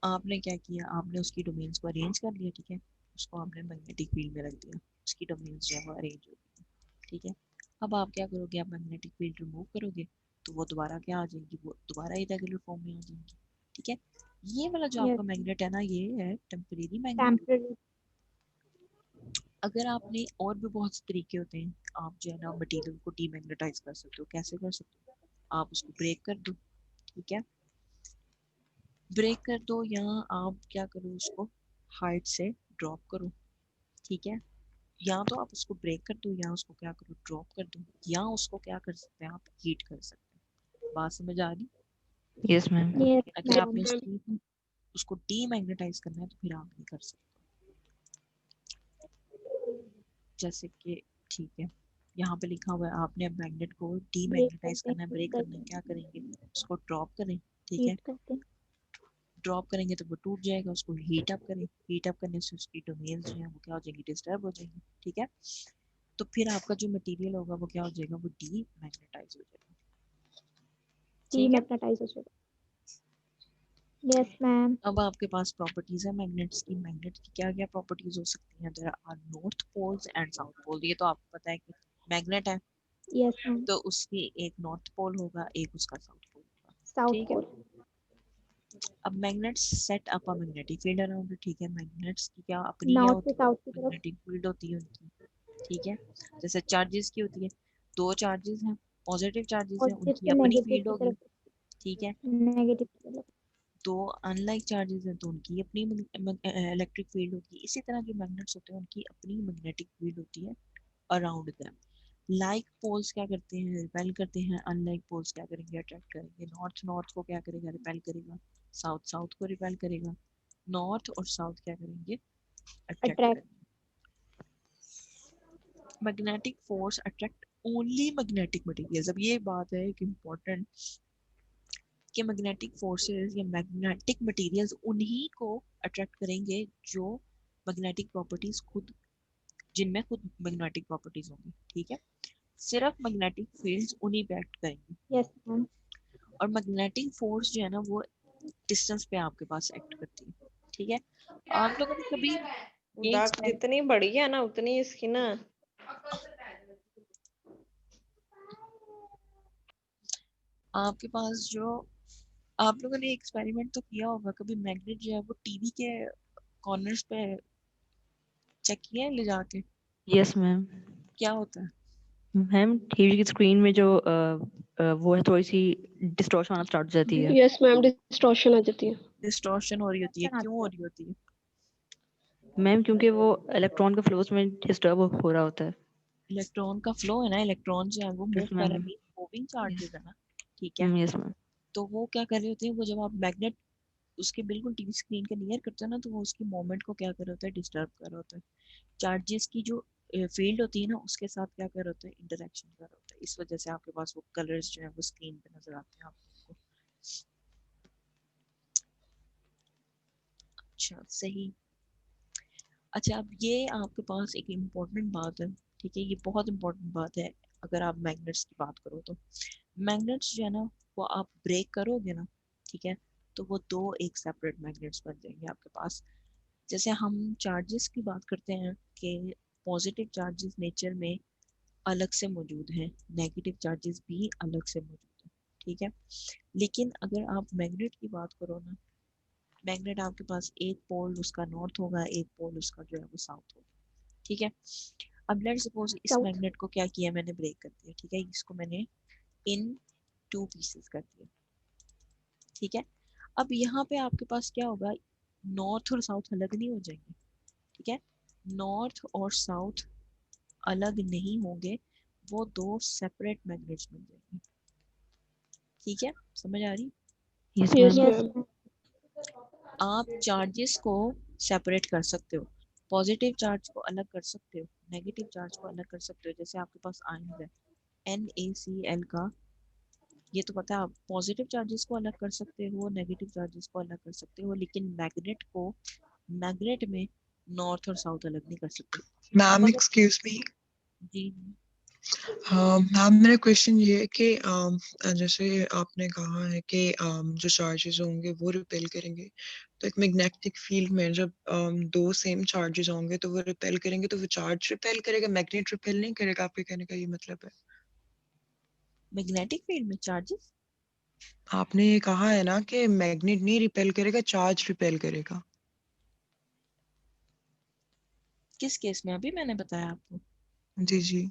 आपने क्या किया, आपने उसकी डोमेन्स को अरेंज कर लिया। ठीक है, उसको आपने मैग्नेटिक फील्ड में रख दिया, उसकी डोमेन्स जो है वो अरेंज हो गई। ठीक है, अब आप क्या करोगे, आप मैग्नेटिक फील्ड रिमूव करोगे तो वो दोबारा क्या आ जाएंगी, वो दोबारा इरेगुलर फॉर्म में आ जाएंगी। ठीक है, ये वाला जो यस आपका मैग्नेट है ना ये है टेम्परेरी मैग्नेट। टेम्परेरी। अगर आपने और भी बहुत से तरीके होते हैं, आप जो है ना मटेरियल को डीमैग्नेटाइज कर सकते हो। कैसे कर सकते हो, आप उसको ब्रेक कर दो। ठीक है, ब्रेक कर दो या आप क्या करो, उसको हाइट से ड्रॉप करो। ठीक है, या तो आप उसको ब्रेक कर दो या उसको क्या करो, ड्रॉप कर दो, या उसको क्या कर सकते हैं, आप हीट कर सकते हैं। बात समझ आ रही। Yes ma'am. यस अगर यस मैम। आपने मैम। उसको डीमैग्नेटाइज करना है तो फिर आप नहीं कर सकते। जैसे कि ठीक है, यहाँ पे लिखा हुआ है आपने अब मैग्नेट को ब्रेक डीमैग्नेटाइज करते हैं, करना है, हीट ब्रेक करना करते है, हैं, क्या करेंगे, उसको ड्रॉप करें। ठीक है, हीट करते हैं। ड्रॉप करेंगे तो वो टूट जाएगा, उसको हीट अप करें, हीट अप करने से उसकी डोमेन्स जो है वो क्या हो जाएंगी, डिस्टर्ब हो जाएंगी। ठीक है, तो फिर आपका जो मटेरियल होगा वो क्या हो जाएगा, वो डीमैग्नेटाइज हो जाएगा। ठीक है, डीमैग्नेटाइज हो जाएगा। Yes ma'am. अब आपके पास प्रॉपर्टीज है मैग्नेट्स की। मैग्नेट की क्या क्या प्रॉपर्टीज हो सकती हैं, there are north poles and south pole. ये तो आपको पता है कि मैग्नेट है यस मैम। तो उसकी एक नॉर्थ पोल होगा, एक उसका साउथ पोल होगा। साउथ ठीक है, पोल। अब magnets set up a magnetic field around. ठीक है, मैग्नेट्स की क्या अपनी क्या नॉर्थ से होती है, साउथ की तरफ। मैग्नेटिक फील्ड होती है उनकी। ठीक है, जैसे चार्जेस की होती है, दो चार्जेस हैं, पॉजिटिव चार्जेस हैं, पॉजिटिव उनकी से अपनी नेगेटिव फील्ड की होगी। तरफ। ठीक है, नेगेटिव की तरफ। दो अनलाइक चार्जेस हैं तो उनकी अपनी इलेक्ट्रिक फील्ड होगी। इसी तरह जो मैग्नेट्स होते हैं उनकी अपनी मैग्नेटिक फील्ड होती है अराउंड देम। लाइक पोल्स क्या करते हैं, रिपेल करते हैं, अनलाइक पोल्स क्या करेंगे, अट्रैक्ट करेंगे। नॉर्थ नॉर्थ को क्या करेगा, रिपेल करेगा, साउथ साउथ को रिपेल करेगा, नॉर्थ और साउथ क्या करेंगे, अट्रैक्ट अट्रैक्ट। करेंगे। Magnetic force attract only magnetic materials. अब ये बात है एक इम्पोर्टेंट कि मैग्नेटिक फोर्सेस या मैग्नेटिक मटेरियल्स उन्हीं को अट्रैक्ट करेंगे जो मैग्नेटिक प्रॉपर्टीज खुद, जिनमें खुद मैग्नेटिक प्रॉपर्टीज होंगी। ठीक है, सिर्फ मैग्नेटिक फील्ड्स उन्हीं पे एक्ट करेंगे। Yes ma'am. और मैग्नेटिक फोर्स जो है ना वो डिस्टेंस पे आपके पास एक्ट करती है। ठीक है, आप लोगों ने कभी ये दाग experiment- जितनी बड़ी है ना उतनी इसकी ना आपके पास जो आप लोगों ने एक्सपेरिमेंट तो किया होगा कभी, मैग्नेट जो है वो टीवी के कॉर्नर्स पे चेक किया है ले जाके, यस मैम। क्या होता है? मैम टीवी की स्क्रीन में जो वो है थोड़ी सी डिस्टॉर्शन आना स्टार्ट हो जाती है। यस मैम, डिस्टॉर्शन आ जाती है। डिस्टॉर्शन हो रही होती है, क्यों हो रही होती है? मैम क्योंकि वो इलेक्ट्रॉन का फ्लो में डिस्टर्ब हो रहा होता है। इलेक्ट्रॉन का फ्लो है ना, इलेक्ट्रॉन जो है वो मूव यस कर रहा मैम। है, मूविंग चार्जेस है ना, ठीक है। Yes ma'am. तो वो क्या कर रहे होते हैं, वो जब आप मैग्नेट उसके बिल्कुल टीवी स्क्रीन के नियर करते हैं ना, तो वो उसकी मूवमेंट को क्या कर रहा होता है, डिस्टर्ब कर रहा होता है। चार्जेस की जो फील्ड होती है ना उसके साथ क्या कर रहा होता है, इंटरेक्शन कर रहा होता है। इस वजह से आपके पास वो कलर्स जो है वो स्क्रीन पे नजर आते हैं आपको। अच्छा सही। अच्छा, अब ये आपके पास एक इम्पोर्टेंट बात है, ठीक है, ये बहुत इम्पोर्टेंट बात है। अगर आप मैग्नेट्स की बात करो तो मैग्नेट्स जो है ना वो आप ब्रेक करोगे ना, ठीक है, तो वो दो एक सेपरेट मैग्नेट्स बन जाएंगे आपके पास। जैसे हम चार्जेस की बात करते हैं कि पॉजिटिव चार्जेस नेचर में अलग से मौजूद हैं, नेगेटिव चार्जेस भी अलग से मौजूद हैं, ठीक है। लेकिन अगर आप मैग्नेट की बात करो ना, मैग्नेट आपके पास एक पोल उसका नॉर्थ होगा, एक पोल उसका जो है वो साउथ होगा, ठीक है। अब लेट्स सपोज इस साउथ। मैग्नेट को क्या किया मैंने, ब्रेक कर दिया, ठीक है, इसको मैंने इन टू पीसेस कर दिया, ठीक है। अब यहाँ पे आपके पास क्या होगा, नॉर्थ और साउथ अलग नहीं हो जाएंगे, ठीक है, नॉर्थ और साउथ अलग नहीं होंगे, वो दो सेपरेट मैग्नेट्स बन जाएंगे, ठीक है, समझ आ रही? Yes yes ma'am. Yes ma'am. Ma'am. आप चार्जेस को सेपरेट कर सकते हो, पॉजिटिव चार्ज को अलग कर सकते हो, नेगेटिव चार्ज को अलग कर सकते हो। जैसे आपके पास आयन है NaCl का, ये तो पता है, आप पॉजिटिव चार्जेस को अलग कर सकते हो, नेगेटिव चार्जेस को अलग कर सकते हो, लेकिन मैग्नेट को, मैग्नेट में नॉर्थ और साउथ अलग नहीं कर सकते। अब मैम अगर एक्सक्यूज मी, जी मैम मेरा क्वेश्चन ये है कि जैसे आपने कहा है कि जो चार्जेस होंगे वो रिपेल करेंगे, तो एक मैग्नेटिक फील्ड में जब दो सेम चार्जेस होंगे तो वो रिपेल करेंगे, तो वो चार्ज रिपेल करेगा, मैग्नेट रिपेल नहीं करेगा, आपके कहने का ये मतलब है? मैग्नेटिक फील्ड में चार्जेस आपने ये कहा है ना कि मैग्नेट नहीं रिपेल करेगा, चार्ज रिपेल करेगा। किस केस में, अभी मैंने बताया आपको, जी जी।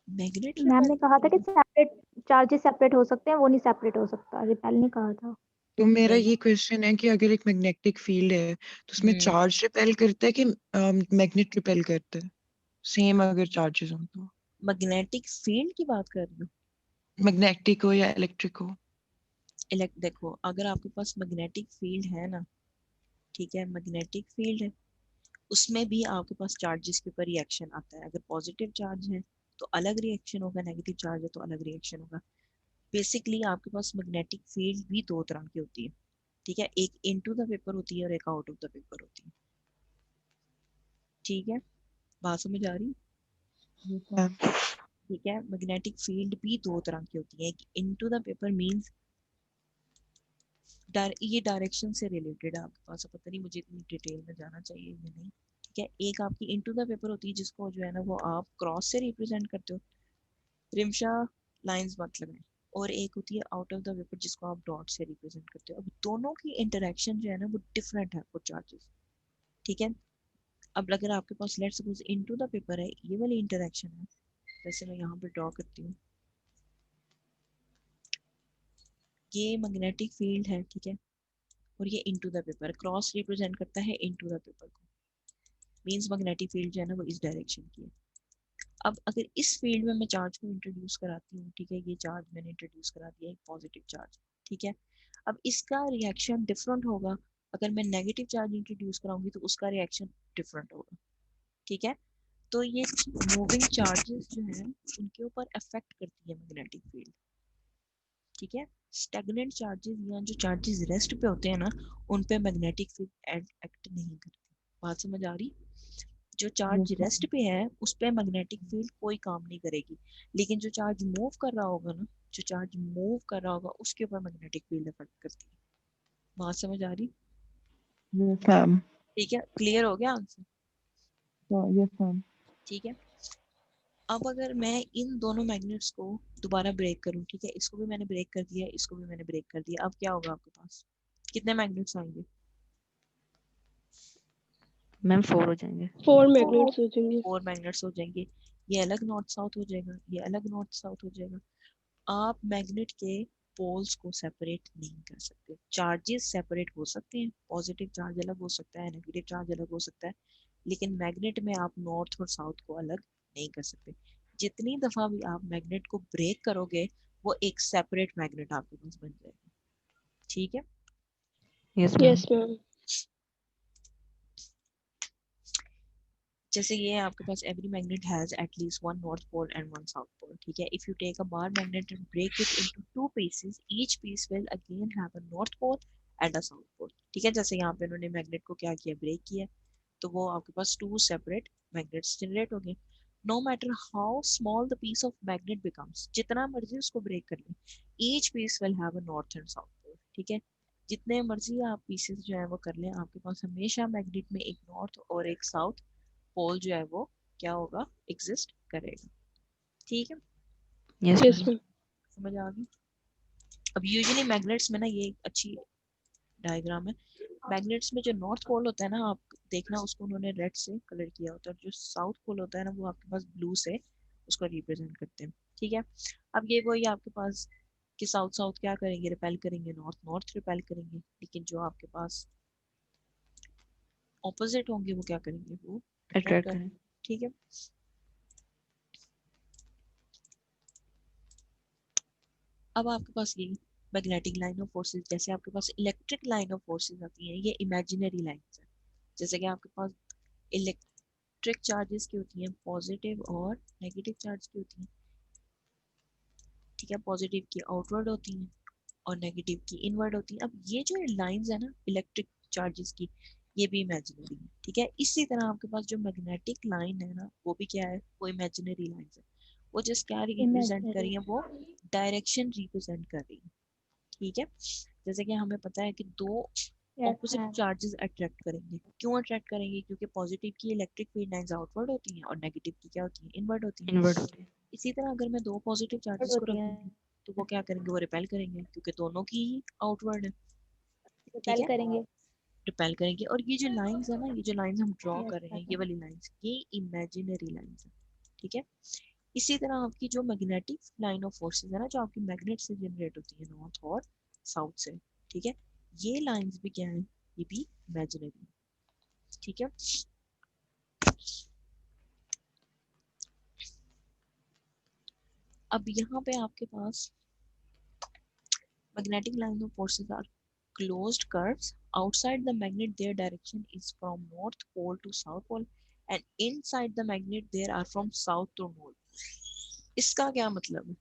मैग्नेट मैम रिपेल ने नहीं कहा था कि करेगा। सेपरेट चार्जेस सेपरेट हो सकते हैं, वो नहीं सेपरेट हो सकता, रिपेल नहीं कहा था। तो मेरा नहीं, ये क्वेश्चन है कि अगर एक मैग्नेटिक फील्ड है तो उसमें हम्म, चार्ज रिपेल करता है कि मैग्नेट रिपेल करता है, सेम अगर चार्जेस हो तो? मैग्नेटिक फील्ड की बात कर रही हूँ। मैग्नेटिक हो या इलेक्ट्रिक हो? देखो, अगर आपके पास मैग्नेटिक फील्ड है ना, ठीक है, मैग्नेटिक फील्ड है, उसमें भी आपके पास चार्जेस के ऊपर रिएक्शन आता है। अगर पॉजिटिव चार्ज है तो अलग रिएक्शन होगा, नेगेटिव चार्ज है तो अलग रिएक्शन होगा। बेसिकली आपके पास मैग्नेटिक फील्ड भी दो तरह की होती है, ठीक है, एक इनटू द पेपर होती है और एक आउट ऑफ द पेपर होती है, ठीक है, बात समझ आ रही? मैम ठीक है, मैग्नेटिक फील्ड भी दो तरह की होती है, एक इनटू द पेपर मींस ये डायरेक्शन से रिलेटेड है आपके पास, पता नहीं मुझे इतनी डिटेल में जाना चाहिए या नहीं, ठीक है। एक आपकी इनटू द पेपर होती है जिसको जो है ना वो आप क्रॉस से रिप्रेजेंट करते हो, रिमशा लाइंस मत लगाएं, और एक होती है आउट ऑफ द पेपर जिसको आप डॉट से रिप्रेजेंट करते हो। अब दोनों की इंटरेक्शन जो है ना वो डिफरेंट है फॉर चार्जेस, ठीक है। अब अगर आपके पास let's suppose into the paper है, ये वाली इंटरेक्शन है, जैसे मैं यहाँ पे ड्रॉ करती हूँ, ये मैग्नेटिक फील्ड है, ठीक है, और ये into the paper, cross represent करता है इनटू द पेपर को, मींस मैग्नेटिक फील्ड जो है ना वो इस डायरेक्शन की है। अब अगर इस फील्ड में मैं चार्ज को इंट्रोड्यूस कराती हूँ, ठीक है, ये चार्ज मैंने इंट्रोड्यूस करा दिया, एक पॉजिटिव चार्ज, ठीक है। अब इसका रिएक्शन डिफरेंट होगा, अगर मैं नेगेटिव चार्ज इंट्रोड्यूस कराऊंगी तो उसका रिएक्शन डिफरेंट होगा, ठीक है। तो ये मूविंग चार्जेस जो है उनके ऊपर अफेक्ट करती है मैग्नेटिक फील्ड, ठीक है। स्टैग्नेंट चार्जेस या जो चार्जेस रेस्ट पे होते हैं ना, उन पे मैग्नेटिक फील्ड एक्ट नहीं करती। बात समझ आ रही? जो चार्ज रेस्ट पे है उस पे मैग्नेटिक फील्ड कोई काम नहीं करेगी, लेकिन जो चार्ज मूव कर रहा होगा ना जो चार्ज मूव कर रहा होगा उसके ऊपर मैग्नेटिक फील्ड इफेक्ट करती है। बात समझ आ रही? Yes ma'am. ठीक है, क्लियर हो गया आंसर? Yes ma'am. ठीक है, अब अगर मैं इन दोनों मैग्नेट्स को दोबारा ब्रेक करूं, ठीक है, इसको भी मैंने ब्रेक कर दिया, इसको भी मैंने ब्रेक कर दिया, अब क्या होगा आपके पास? कितने मैग्नेट्स आएंगे? मैम 4 हो जाएंगे। 4 मैग्नेट्स हो जाएंगे। 4 मैग्नेट्स हो जाएंगे। ये अलग नॉर्थ साउथ हो जाएगा, ये अलग नॉर्थ साउथ हो जाएगा। आप मैग्नेट के पोल्स को सेपरेट नहीं कर सकते। चार्जेस सेपरेट हो सकते हैं, पॉजिटिव चार्ज अलग हो सकता है, नेगेटिव चार्ज अलग हो सकता है, लेकिन मैग्नेट में आप नॉर्थ और साउथ को अलग नहीं कर सकते। जितनी दफा भी आप मैग्नेट को ब्रेक करोगे वो एक सेपरेट मैग्नेट आपके पास बन जाएगा। ठीक है, यस मैम। Yes ma'am. जैसे ये आपके पास every magnet has at least one north pole and one south pole. ठीक है, if you take a bar magnet and break it into two pieces, each piece will again have a north pole and a south pole. ठीक है, जैसे यहाँ पे उन्होंने मैग्नेट को क्या किया, ब्रेक किया, तो वो आपके पास टू सेपरेट मैग्नेट्स जनरेट हो गए। No matter how small the piece of magnet becomes, जितना मर्जी उसको ब्रेक कर ले, each piece will have a north and south pole. ठीक है, जितने मर्जी आप पीसेस जो है वो कर लें, आपके पास हमेशा मैग्नेट में एक नॉर्थ और एक साउथ पोल जो है वो क्या होगा, एग्जिस्ट करेगा। ठीक है, यस यस मैम। मैम। समझ आ गई? अब यूजुअली मैग्नेट्स में ना ये एक अच्छी डायग्राम है। मैग्नेट्स में जो नॉर्थ पोल होता है ना, आप देखना उसको उन्होंने रेड से कलर किया होता है, और जो साउथ पोल होता है ना वो आपके पास ब्लू से उसको रिप्रेजेंट करते हैं। ठीक है, अब ये वही आपके पास कि साउथ साउथ क्या करेंगे, रिपेल करेंगे, नॉर्थ नॉर्थ रिपेल करेंगे, लेकिन जो आपके पास ऑपोजिट होंगे वो क्या करेंगे, वो अट्रैक्ट अट्रैक्ट करेंगे। करें। ठीक है, अब आपके पास ये मैग्नेटिक लाइन ऑफ फोर्सेस, जैसे आपके पास इलेक्ट्रिक लाइन ऑफ फोर्सेस आती हैं, ये इमेजिनरी लाइंस है। जैसे कि आपके पास इलेक्ट्रिक चार्जेस की होती हैं पॉजिटिव और नेगेटिव चार्ज की होती हैं। ठीक है, पॉजिटिव की आउटवर्ड होती हैं और नेगेटिव की इनवर्ड होती हैं। अब ये जो लाइंस है ना इलेक्ट्रिक चार्जेस की, ये भी इमेजिनरी है। ठीक है, इसी तरह आपके पास जो मैग्नेटिक लाइन है ना वो भी क्या है, वो इमेजिनरी लाइंस है। वो जस्ट क्या रिप्रेजेंट कर रही है, वो डायरेक्शन रिप्रेजेंट कर रही है। ठीक है, जैसे कि हमें पता है कि दो Yes, opposite ma'am. Charges attract करेंगे। क्यों अट्रैक्ट करेंगे? क्योंकि पॉजिटिव की इलेक्ट्रिक फील्ड लाइंस आउटवर्ड होती हैं और नेगेटिव की क्या होती हैं, इनवर्ड होती हैं। इनवर्ट होते हैं। इसी तरह अगर मैं दो पॉजिटिव चार्जेस को रख दूंगी तो वो क्या करेंगे, वो रिपेल करेंगे, क्योंकि दोनों की आउटवर्ड है। ठीक रिपेल है, करेंगे। रिपेल करेंगे। और ये जो लाइंस है ना, ये जो लाइंस हम ड्रॉ Yes, कर रहे हैं, ये ma'am. वाली लाइंस, ये इमेजिनरी लाइंस है। ठीक है, इसी तरह आपकी जो मैग्नेटिक लाइन ऑफ फोर्सेस है ना, जो आपकी मैग्नेट से जनरेट होती है नॉर्थ और साउथ से, ठीक है, ये लाइंस भी क्या है, ये भी इमेजिनरी। ठीक है, अब यहाँ पे आपके पास magnetic lines of forces are closed curves. Outside the magnet, their direction is from north pole to south pole, and inside the magnet, there are from south to north. इसका क्या मतलब है?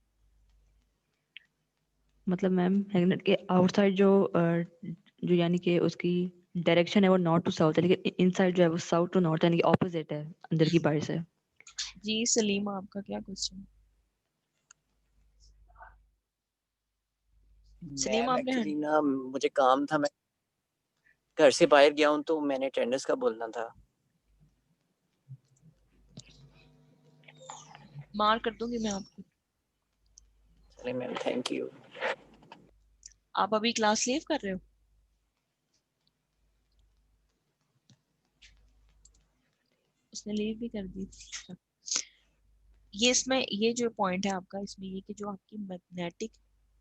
मतलब मैम मैग्नेट के आउटसाइड जो यानी कि उसकी डायरेक्शन है वो नॉर्थ टू साउथ है, लेकिन इनसाइड जो है वो साउथ टू नॉर्थ यानी कि ऑपोजिट है अंदर की बाहर से। जी सलीमा, आपका क्या क्वेश्चन? सलीमा मैम आपने एक्चुअली ना मुझे काम था, मैं घर से बाहर गया हूँ तो मैंने अटेंडेंस का बोलना था। मार कर दूंगी मैं आपको। चलिए मैम, थैंक यू। आप अभी क्लास लीव कर रहे हो? उसने लीव भी कर दी। ये इसमें ये जो पॉइंट है आपका, इसमें ये कि जो आपकी मैग्नेटिक,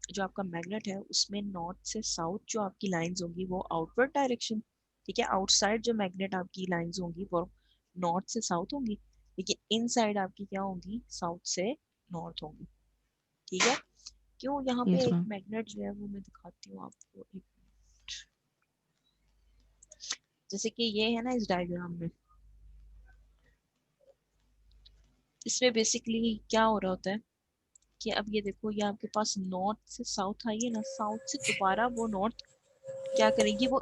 जो आपका मैग्नेट है उसमें नॉर्थ से साउथ जो आपकी लाइंस होंगी वो आउटवर्ड डायरेक्शन। ठीक है, आउटसाइड जो मैग्नेट आपकी लाइंस होंगी वो नॉर्थ से साउथ होंगी, लेकिन इनसाइड आपकी क्या होंगी, साउथ से नॉर्थ होंगी। ठीक है, क्यों? यहाँ पे यस एक मैम। मैग्नेट जो है वो मैं दिखाती हूँ आपको, एक जैसे कि ये है ना इस डायग्राम में, इसमें बेसिकली क्या हो रहा होता है कि अब ये देखो, ये आपके पास नॉर्थ से साउथ आई है ना, साउथ से दोबारा वो नॉर्थ क्या करेगी, वो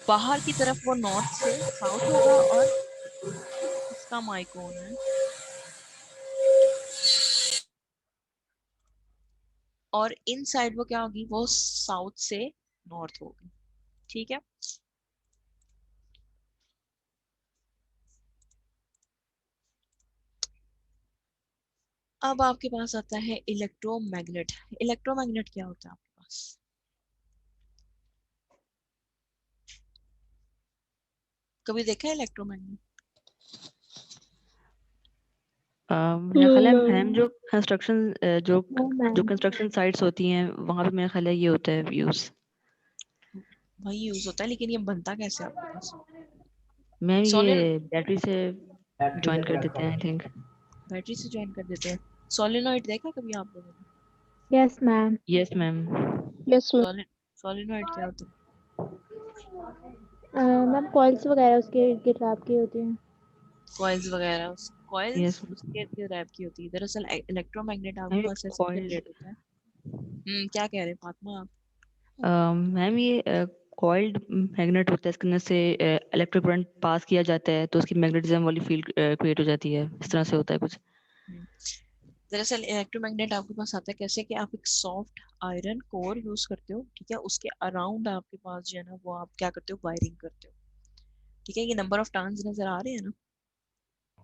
बाहर की तरफ वो नॉर्थ से साउथ होगा, और इसका माइकोन है, और इन साइड वो क्या होगी, वो साउथ से नॉर्थ होगी। ठीक है, अब आपके पास आता है इलेक्ट्रोमैग्नेट। इलेक्ट्रोमैग्नेट क्या होता है आपके पास? कभी देखा है इलेक्ट्रोमैग्नेट? मेरा ख्याल है मैम जो कंस्ट्रक्शन जो No, जो ma'am. कंस्ट्रक्शन साइट्स होती हैं वहां पे मेरा ख्याल है ये होता है यूज। वही यूज होता है, लेकिन ये बनता कैसे है आपके पास? मैम सोलिन ये बैटरी से ज्वाइन कर देते हैं आई थिंक। बैटरी से ज्वाइन कर देते हैं। सोलिनॉइड देखा कभी आप लोगों ने? Yes, ma'am. Yes ma'am. Yes ma'am. Solenoid क्या होता है? मैम कॉइल्स वगैरह उसके गिटार की होती हैं। कॉइल्स वगैरह, कॉइल्स यस उसके इर्द रैप की होती है। दरअसल इलेक्ट्रोमैग्नेट आपके मैम पास ऐसे कॉइल जनरेट होता है। क्या कह रहे हैं फातिमा आप? मैम ये कॉइल्ड मैग्नेट होता है, इसके अंदर से इलेक्ट्रिक करंट पास किया जाता है तो उसकी मैग्नेटिज्म वाली फील्ड क्रिएट हो जाती है, इस तरह से होता है कुछ। हम्म, दरअसल इलेक्ट्रोमैग्नेट आपके पास आता है कैसे कि आप एक सॉफ्ट आयरन कोर यूज करते हो, ठीक है, उसके अराउंड आपके पास जो है ना वो आप क्या करते हो, वायरिंग करते हो। ठीक है, ये नंबर ऑफ टर्न्स नजर आ रहे हैं ना?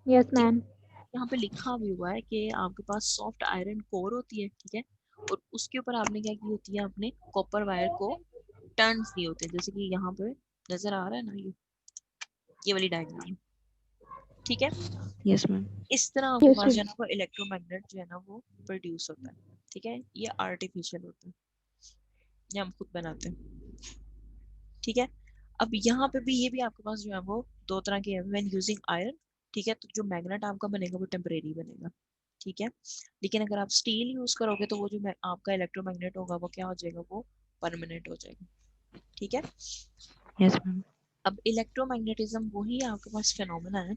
Yes, ठीक ma'am. है, यहाँ पे लिखा भी हुआ है कि आपके पास सॉफ्ट आयरन कोर होती है, ठीक है, और उसके ऊपर आपने क्या की होती है, आपने कॉपर वायर को टर्न्स दिए होते हैं, जैसे कि यहाँ पे नजर आ रहा है ना, ये वाली डायग्राम। ठीक है, यस मैम। इस तरह आपके यस पास जो मैम। है ना वो इलेक्ट्रोमैग्नेट जो है ना वो प्रोड्यूस होता है। ठीक है, ये आर्टिफिशियल होता है, ये हम खुद बनाते हैं। ठीक है, अब यहाँ पे भी ये भी आपके पास जो है वो दो तरह के हैं व्हेन यूजिंग आयरन। ठीक है, तो जो मैग्नेट आपका बनेगा वो टेम्परेरी बनेगा। ठीक है, लेकिन अगर आप स्टील यूज करोगे तो वो जो आपका इलेक्ट्रोमैग्नेट होगा वो क्या हो जाएगा, वो परमानेंट हो जाएगा। ठीक है, यस मैम। अब इलेक्ट्रोमैग्नेटिज्म वही आपके पास फिनोमेना है।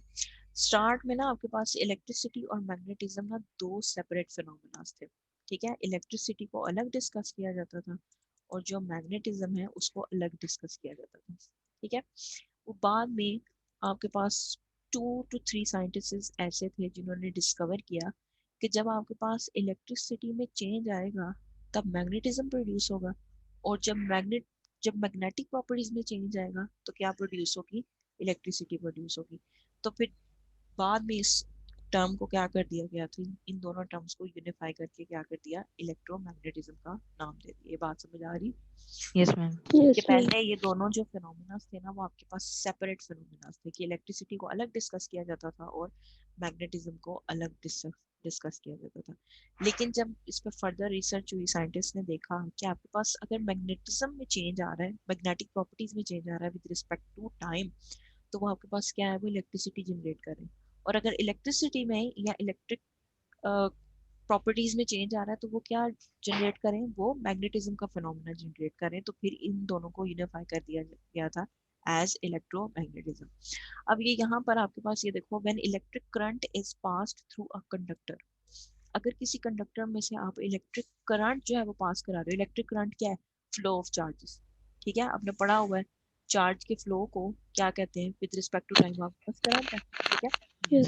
स्टार्ट में ना आपके पास इलेक्ट्रिसिटी और मैग्नेटिज्म ना दो सेपरेट फिनोमेना थे। ठीक है, इलेक्ट्रिसिटी को अलग डिस्कस किया जाता था और जो मैग्नेटिज्म है उसको अलग डिस्कस किया जाता था। ठीक है, वो बाद में आपके पास 2 to 3 साइंटिस्ट ऐसे थे जिन्होंने डिस्कवर किया कि जब आपके पास इलेक्ट्रिसिटी में चेंज आएगा तब मैग्नेटिज्म प्रोड्यूस होगा, और जब मैग्नेटिक प्रॉपर्टीज में चेंज आएगा तो क्या प्रोड्यूस होगी, इलेक्ट्रिसिटी प्रोड्यूस होगी। तो फिर बाद में इस टर्म को क्या कर दिया गया, तो इन दोनों टर्म्स को यूनिफाई करके क्या कर दिया, इलेक्ट्रोमैग्नेटिज्म का नाम दे दिया। ये बात समझ आ रही? Yes ma'am. कि यस मैम। पहले ये दोनों जो फिनोमेना थे ना वो आपके पास सेपरेट फिनोमेना थे, कि इलेक्ट्रिसिटी को अलग डिस्कस किया जाता था और मैग्नेटिज्म को अलग डिस्कस किया जाता था। लेकिन जब इस पर फर्दर रिसर्च हुई, साइंटिस्ट ने देखा कि आपके पास अगर मैग्नेटिज्म में चेंज आ रहा है, मैग्नेटिक प्रॉपर्टीज में चेंज आ रहा है विद रिस्पेक्ट टू टाइम, तो वो आपके पास क्या है, वो इलेक्ट्रिसिटी जनरेट कर रहे हैं। और अगर इलेक्ट्रिसिटी में या इलेक्ट्रिक प्रॉपर्टीज में चेंज आ रहा है तो वो क्या जनरेट करें, वो मैग्नेटिज्म का फिनोमेना जनरेट करें। तो फिर इन दोनों को यूनिफाई कर दिया गया था एज इलेक्ट्रोमैग्नेटिज्म। अब ये यहाँ पर आपके पास ये देखो, when electric current is passed through a conductor, अगर किसी कंडक्टर में से आप इलेक्ट्रिक करंट जो है वो पास करा रहे हो, इलेक्ट्रिक करंट क्या है, फ्लो ऑफ चार्जेस। ठीक है, आपने पढ़ा हुआ है चार्ज के फ्लो को क्या कहते हैं विद रिस्पेक्ट टू टाइम, आपके पास करंट है। ठीक है, यस।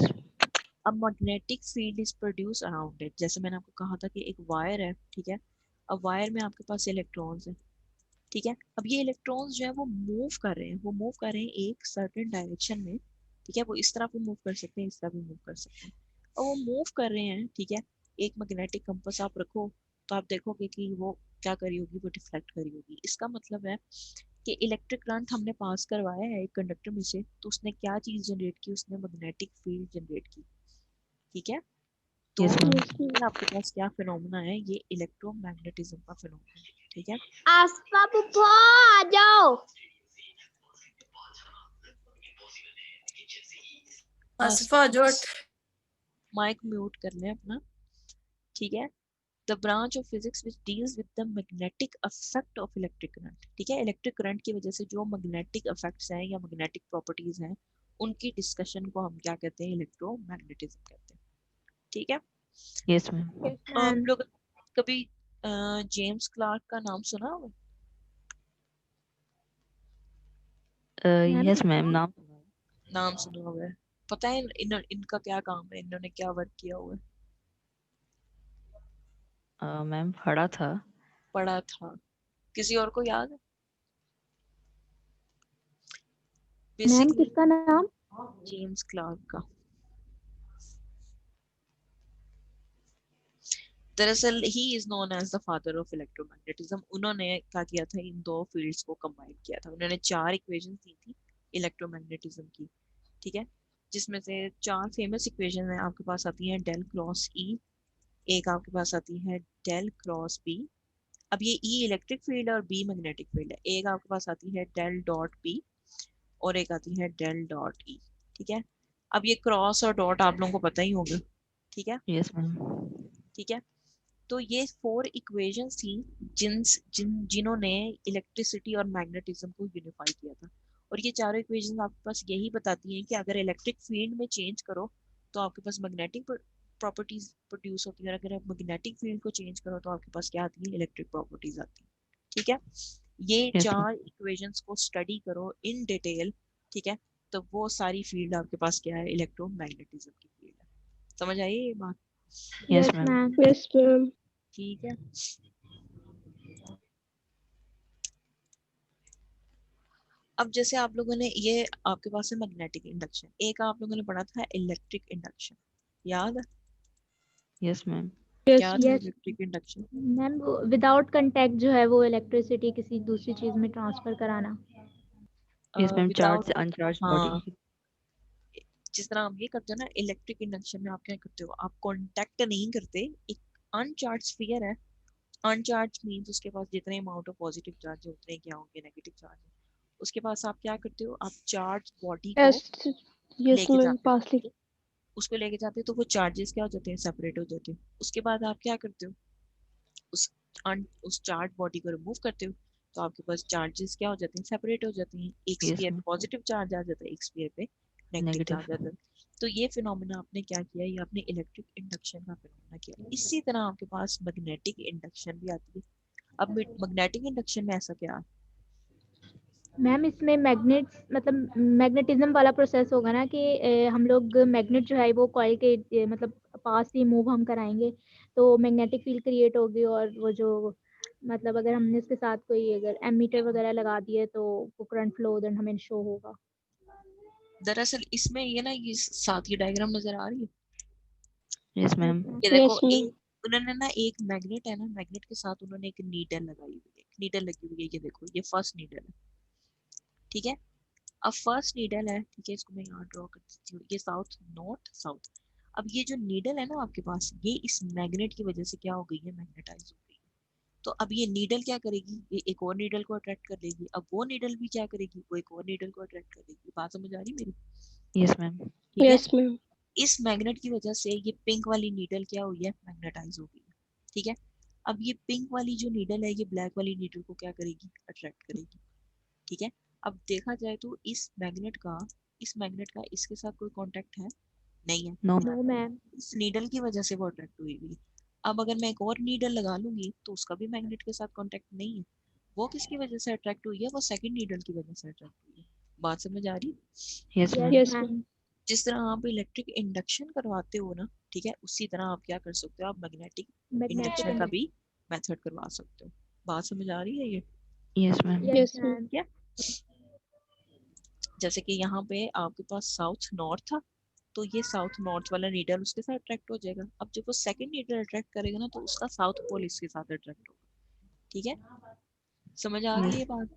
अब magnetic field is produce around it, जैसे मैंने आपको कहा था कि एक वायर है। ठीक है, अब वायर में आपके पास इलेक्ट्रॉन्स हैं। ठीक है, अब ये इलेक्ट्रॉन्स जो है वो मूव कर रहे हैं, वो मूव कर रहे हैं एक सर्टेन डायरेक्शन में। ठीक है, वो इस तरफ भी मूव कर सकते हैं, इस तरफ भी मूव कर सकते हैं, और वो मूव कर रहे हैं। ठीक है, एक मैग्नेटिक कंपास आप रखो तो आप देखोगे कि वो क्या करी होगी, वो डिफ्लेक्ट करी होगी। इसका मतलब है कि इलेक्ट्रिक करंट हमने पास करवाया है एक कंडक्टर में से, तो उसने क्या चीज जनरेट की, उसने मैग्नेटिक फील्ड जनरेट की। ठीक है, तो यस मैम। ये आपके पास क्या फिनोमेना है, ये इलेक्ट्रोमैग्नेटिज्म का फिनोमेना है। ठीक है, आसपा पुप्पो आ जाओ। आसफा जो माइक म्यूट कर लें अपना। ठीक है, the branch of physics which deals with the magnetic effect of electric current. ठीक है, इलेक्ट्रिक करंट की वजह से जो मैग्नेटिक इफेक्ट्स हैं या मैग्नेटिक प्रॉपर्टीज हैं उनकी डिस्कशन को हम क्या कहते हैं, इलेक्ट्रोमैग्नेटिज्म कहते हैं। ठीक है, यस मैम। Yes, आप ma'am. लोग कभी जेम्स क्लार्क का नाम सुना होगा? मैम यस मैम नाम सुना है। नाम सुना होगा, पता है इनका क्या काम है, इन्होंने क्या वर्क किया हुआ है? मैम पढ़ा था। पढ़ा था। किसी और को याद है? मैम बेसिकली किसका नाम? जेम्स क्लार्क का। दरअसल he is known as the father of electromagnetism. उन्होंने क्या किया था, इन दो फील्ड्स को कंबाइन किया था। उन्होंने 4 इक्वेशंस दी थी इलेक्ट्रोमैग्नेटिज्म की, ठीक है, जिसमें से 4 फेमस इक्वेशन है आपके पास आती हैं डेल क्रॉस ई, एक आपके पास आती है डेल क्रॉस बी। अब ये ई इलेक्ट्रिक फील्ड है और बी मैग्नेटिक फील्ड है। एक आपके पास आती है डेल डॉट बी और एक आती है डेल डॉट ई, ठीक है। अब ये क्रॉस और डॉट आप लोगों को पता ही होगा, ठीक है, यस मैम। ठीक है। तो ये 4 इक्वेशंस थी जिन्होंने इलेक्ट्रिसिटी और मैग्नेटिज्म को यूनिफाई किया था। और ये चारों इक्वेशंस आपके पास यही बताती हैं कि अगर इलेक्ट्रिक फील्ड में चेंज करो तो आपके पास मैग्नेटिक प्रॉपर्टीज प्रोड्यूस होती है, और अगर आप मैग्नेटिक फील्ड को चेंज करो तो आपके पास क्या आती है, इलेक्ट्रिक प्रॉपर्टीज आती है, ठीक है। ये यस 4 इक्वेशंस को स्टडी करो इन डिटेल, ठीक है, तो वो सारी फील्ड आपके पास क्या है, इलेक्ट्रोमैग्नेटिज्म की फील्ड है। समझ आई ये बात? Yes yes ma'am. Ma'am. Yes ma'am. ठीक है। अब जैसे आप लोगों ने ये आपके पास है मैग्नेटिक इंडक्शन, एक आप लोगों ने पढ़ा था इलेक्ट्रिक इंडक्शन, याद है? Yes ma'am. यस क्या था yes electric induction? Ma'am, without contact जो है वो इलेक्ट्रिसिटी किसी दूसरी चीज में ट्रांसफर कराना। यस मैम, चार्ज विदाउट, से अनचार्ज बॉडी। हाँ, जिस तरह आप ये करते हो ना इलेक्ट्रिक इंडक्शन में, आप क्या करते हो, आप कांटेक्ट नहीं करते। एक अनचार्ज स्फीयर है, अनचार्ज मींस उसके पास जितने अमाउंट ऑफ पॉजिटिव चार्ज है उतने क्या होंगे नेगेटिव चार्ज है। उसके पास आप क्या करते हो, आप चार्ज बॉडी को यस यस लेके मैम, जाते हो, पासली। उसको लेके जाते हो तो वो चार्जेस क्या हो जाते हैं, सेपरेट हो जाते हैं। उसके बाद आप क्या करते हो, उस उस चार्ज बॉडी को रिमूव करते हो तो आपके पास चार्जेस क्या हो जाते हैं, सेपरेट हो जाते हैं। एक यस स्फीयर पे मैम। पॉजिटिव चार्ज आ जाता है, एक स्फीयर पे नेगेटिव नेगेटिव। चार्ज आ जाता है। तो ये फिनोमेना आपने क्या किया, ये आपने इलेक्ट्रिक इंडक्शन का फिनोमेना किया। इसी तरह आपके पास मैग्नेटिक इंडक्शन भी आती है। अब मैग्नेटिक इंडक्शन में ऐसा क्या है, मैम इसमें मैग्नेट्स मतलब मैग्नेटिज्म वाला प्रोसेस होगा ना कि हम लोग मैग्नेट जो है वो कॉइल के मतलब पास ही मूव हम कराएंगे तो मैग्नेटिक फील्ड क्रिएट होगी, और वो जो मतलब अगर हमने इसके साथ कोई अगर एमीटर वगैरह लगा दिए तो वो करंट फ्लो उधर हमें शो होगा। दरअसल इसमें ये ना, ये साथ ये डायग्राम नजर आ रही है, यस मैम। ये देखो यस मैम। उन्होंने ना एक मैग्नेट है ना, मैग्नेट के साथ उन्होंने एक नीडल लगाई हुई है, एक नीडल लगी हुई है, ये देखो ये फर्स्ट नीडल है, ठीक है। अब फर्स्ट नीडल है, ठीक है, इसको मैं यहाँ ड्रॉ कर देती हूँ, ये साउथ नॉर्थ साउथ। अब ये जो नीडल है ना आपके पास, ये इस मैग्नेट की वजह से क्या हो गई है, मैग्नेटाइज हो गई है। तो अब ये नीडल क्या करेगी, ये एक और नीडल को अट्रैक्ट कर लेगी। अब वो नीडल भी क्या करेगी, वो एक और नीडल को अट्रैक्ट कर लेगी। बात समझ आ रही मेरी? Yes ma'am. ठीक है। Yes ma'am. इस मैग्नेट की वजह से ये पिंक वाली नीडल क्या हुई है, मैग्नेटाइज हो गई है, ठीक है। अब ये पिंक वाली जो नीडल है, ये ब्लैक वाली नीडल को क्या करेगी, अट्रैक्ट करेगी, ठीक है। अब देखा जाए तो इस मैग्नेट का इसके साथ कोई कांटेक्ट है नहीं है, नो नो मैम। इस नीडल की वजह से वो अट्रैक्ट हुई हुई है। अब अगर मैं एक और नीडल लगा लूंगी तो उसका भी मैग्नेट के साथ कांटेक्ट नहीं है। वो किसकी वजह से अट्रैक्ट हुई है, वो सेकंड नीडल की वजह से अट्रैक्ट हुई है। बात समझ आ रही? Yes ma'am. Yes yes ma'am. Ma'am. जिस तरह आप इलेक्ट्रिक इंडक्शन करवाते हो ना, ठीक है, उसी तरह आप क्या कर सकते हो, आप मैग्नेटिक मैग्नेटिक इंडक्शन का भी मेथड करवा सकते हो। बात समझ आ रही है ये? Yes ma'am. Yes yes ma'am. Ma'am. क्या, जैसे कि यहाँ पे आपके पास साउथ नॉर्थ था, तो ये साउथ नॉर्थ वाला नीडल उसके साथ अट्रैक्ट हो जाएगा। अब जब वो सेकंड नीडल अट्रैक्ट करेगा ना तो उसका साउथ पोल इसके साथ अट्रैक्ट होगा, ठीक है। समझ आ रही है ये बात?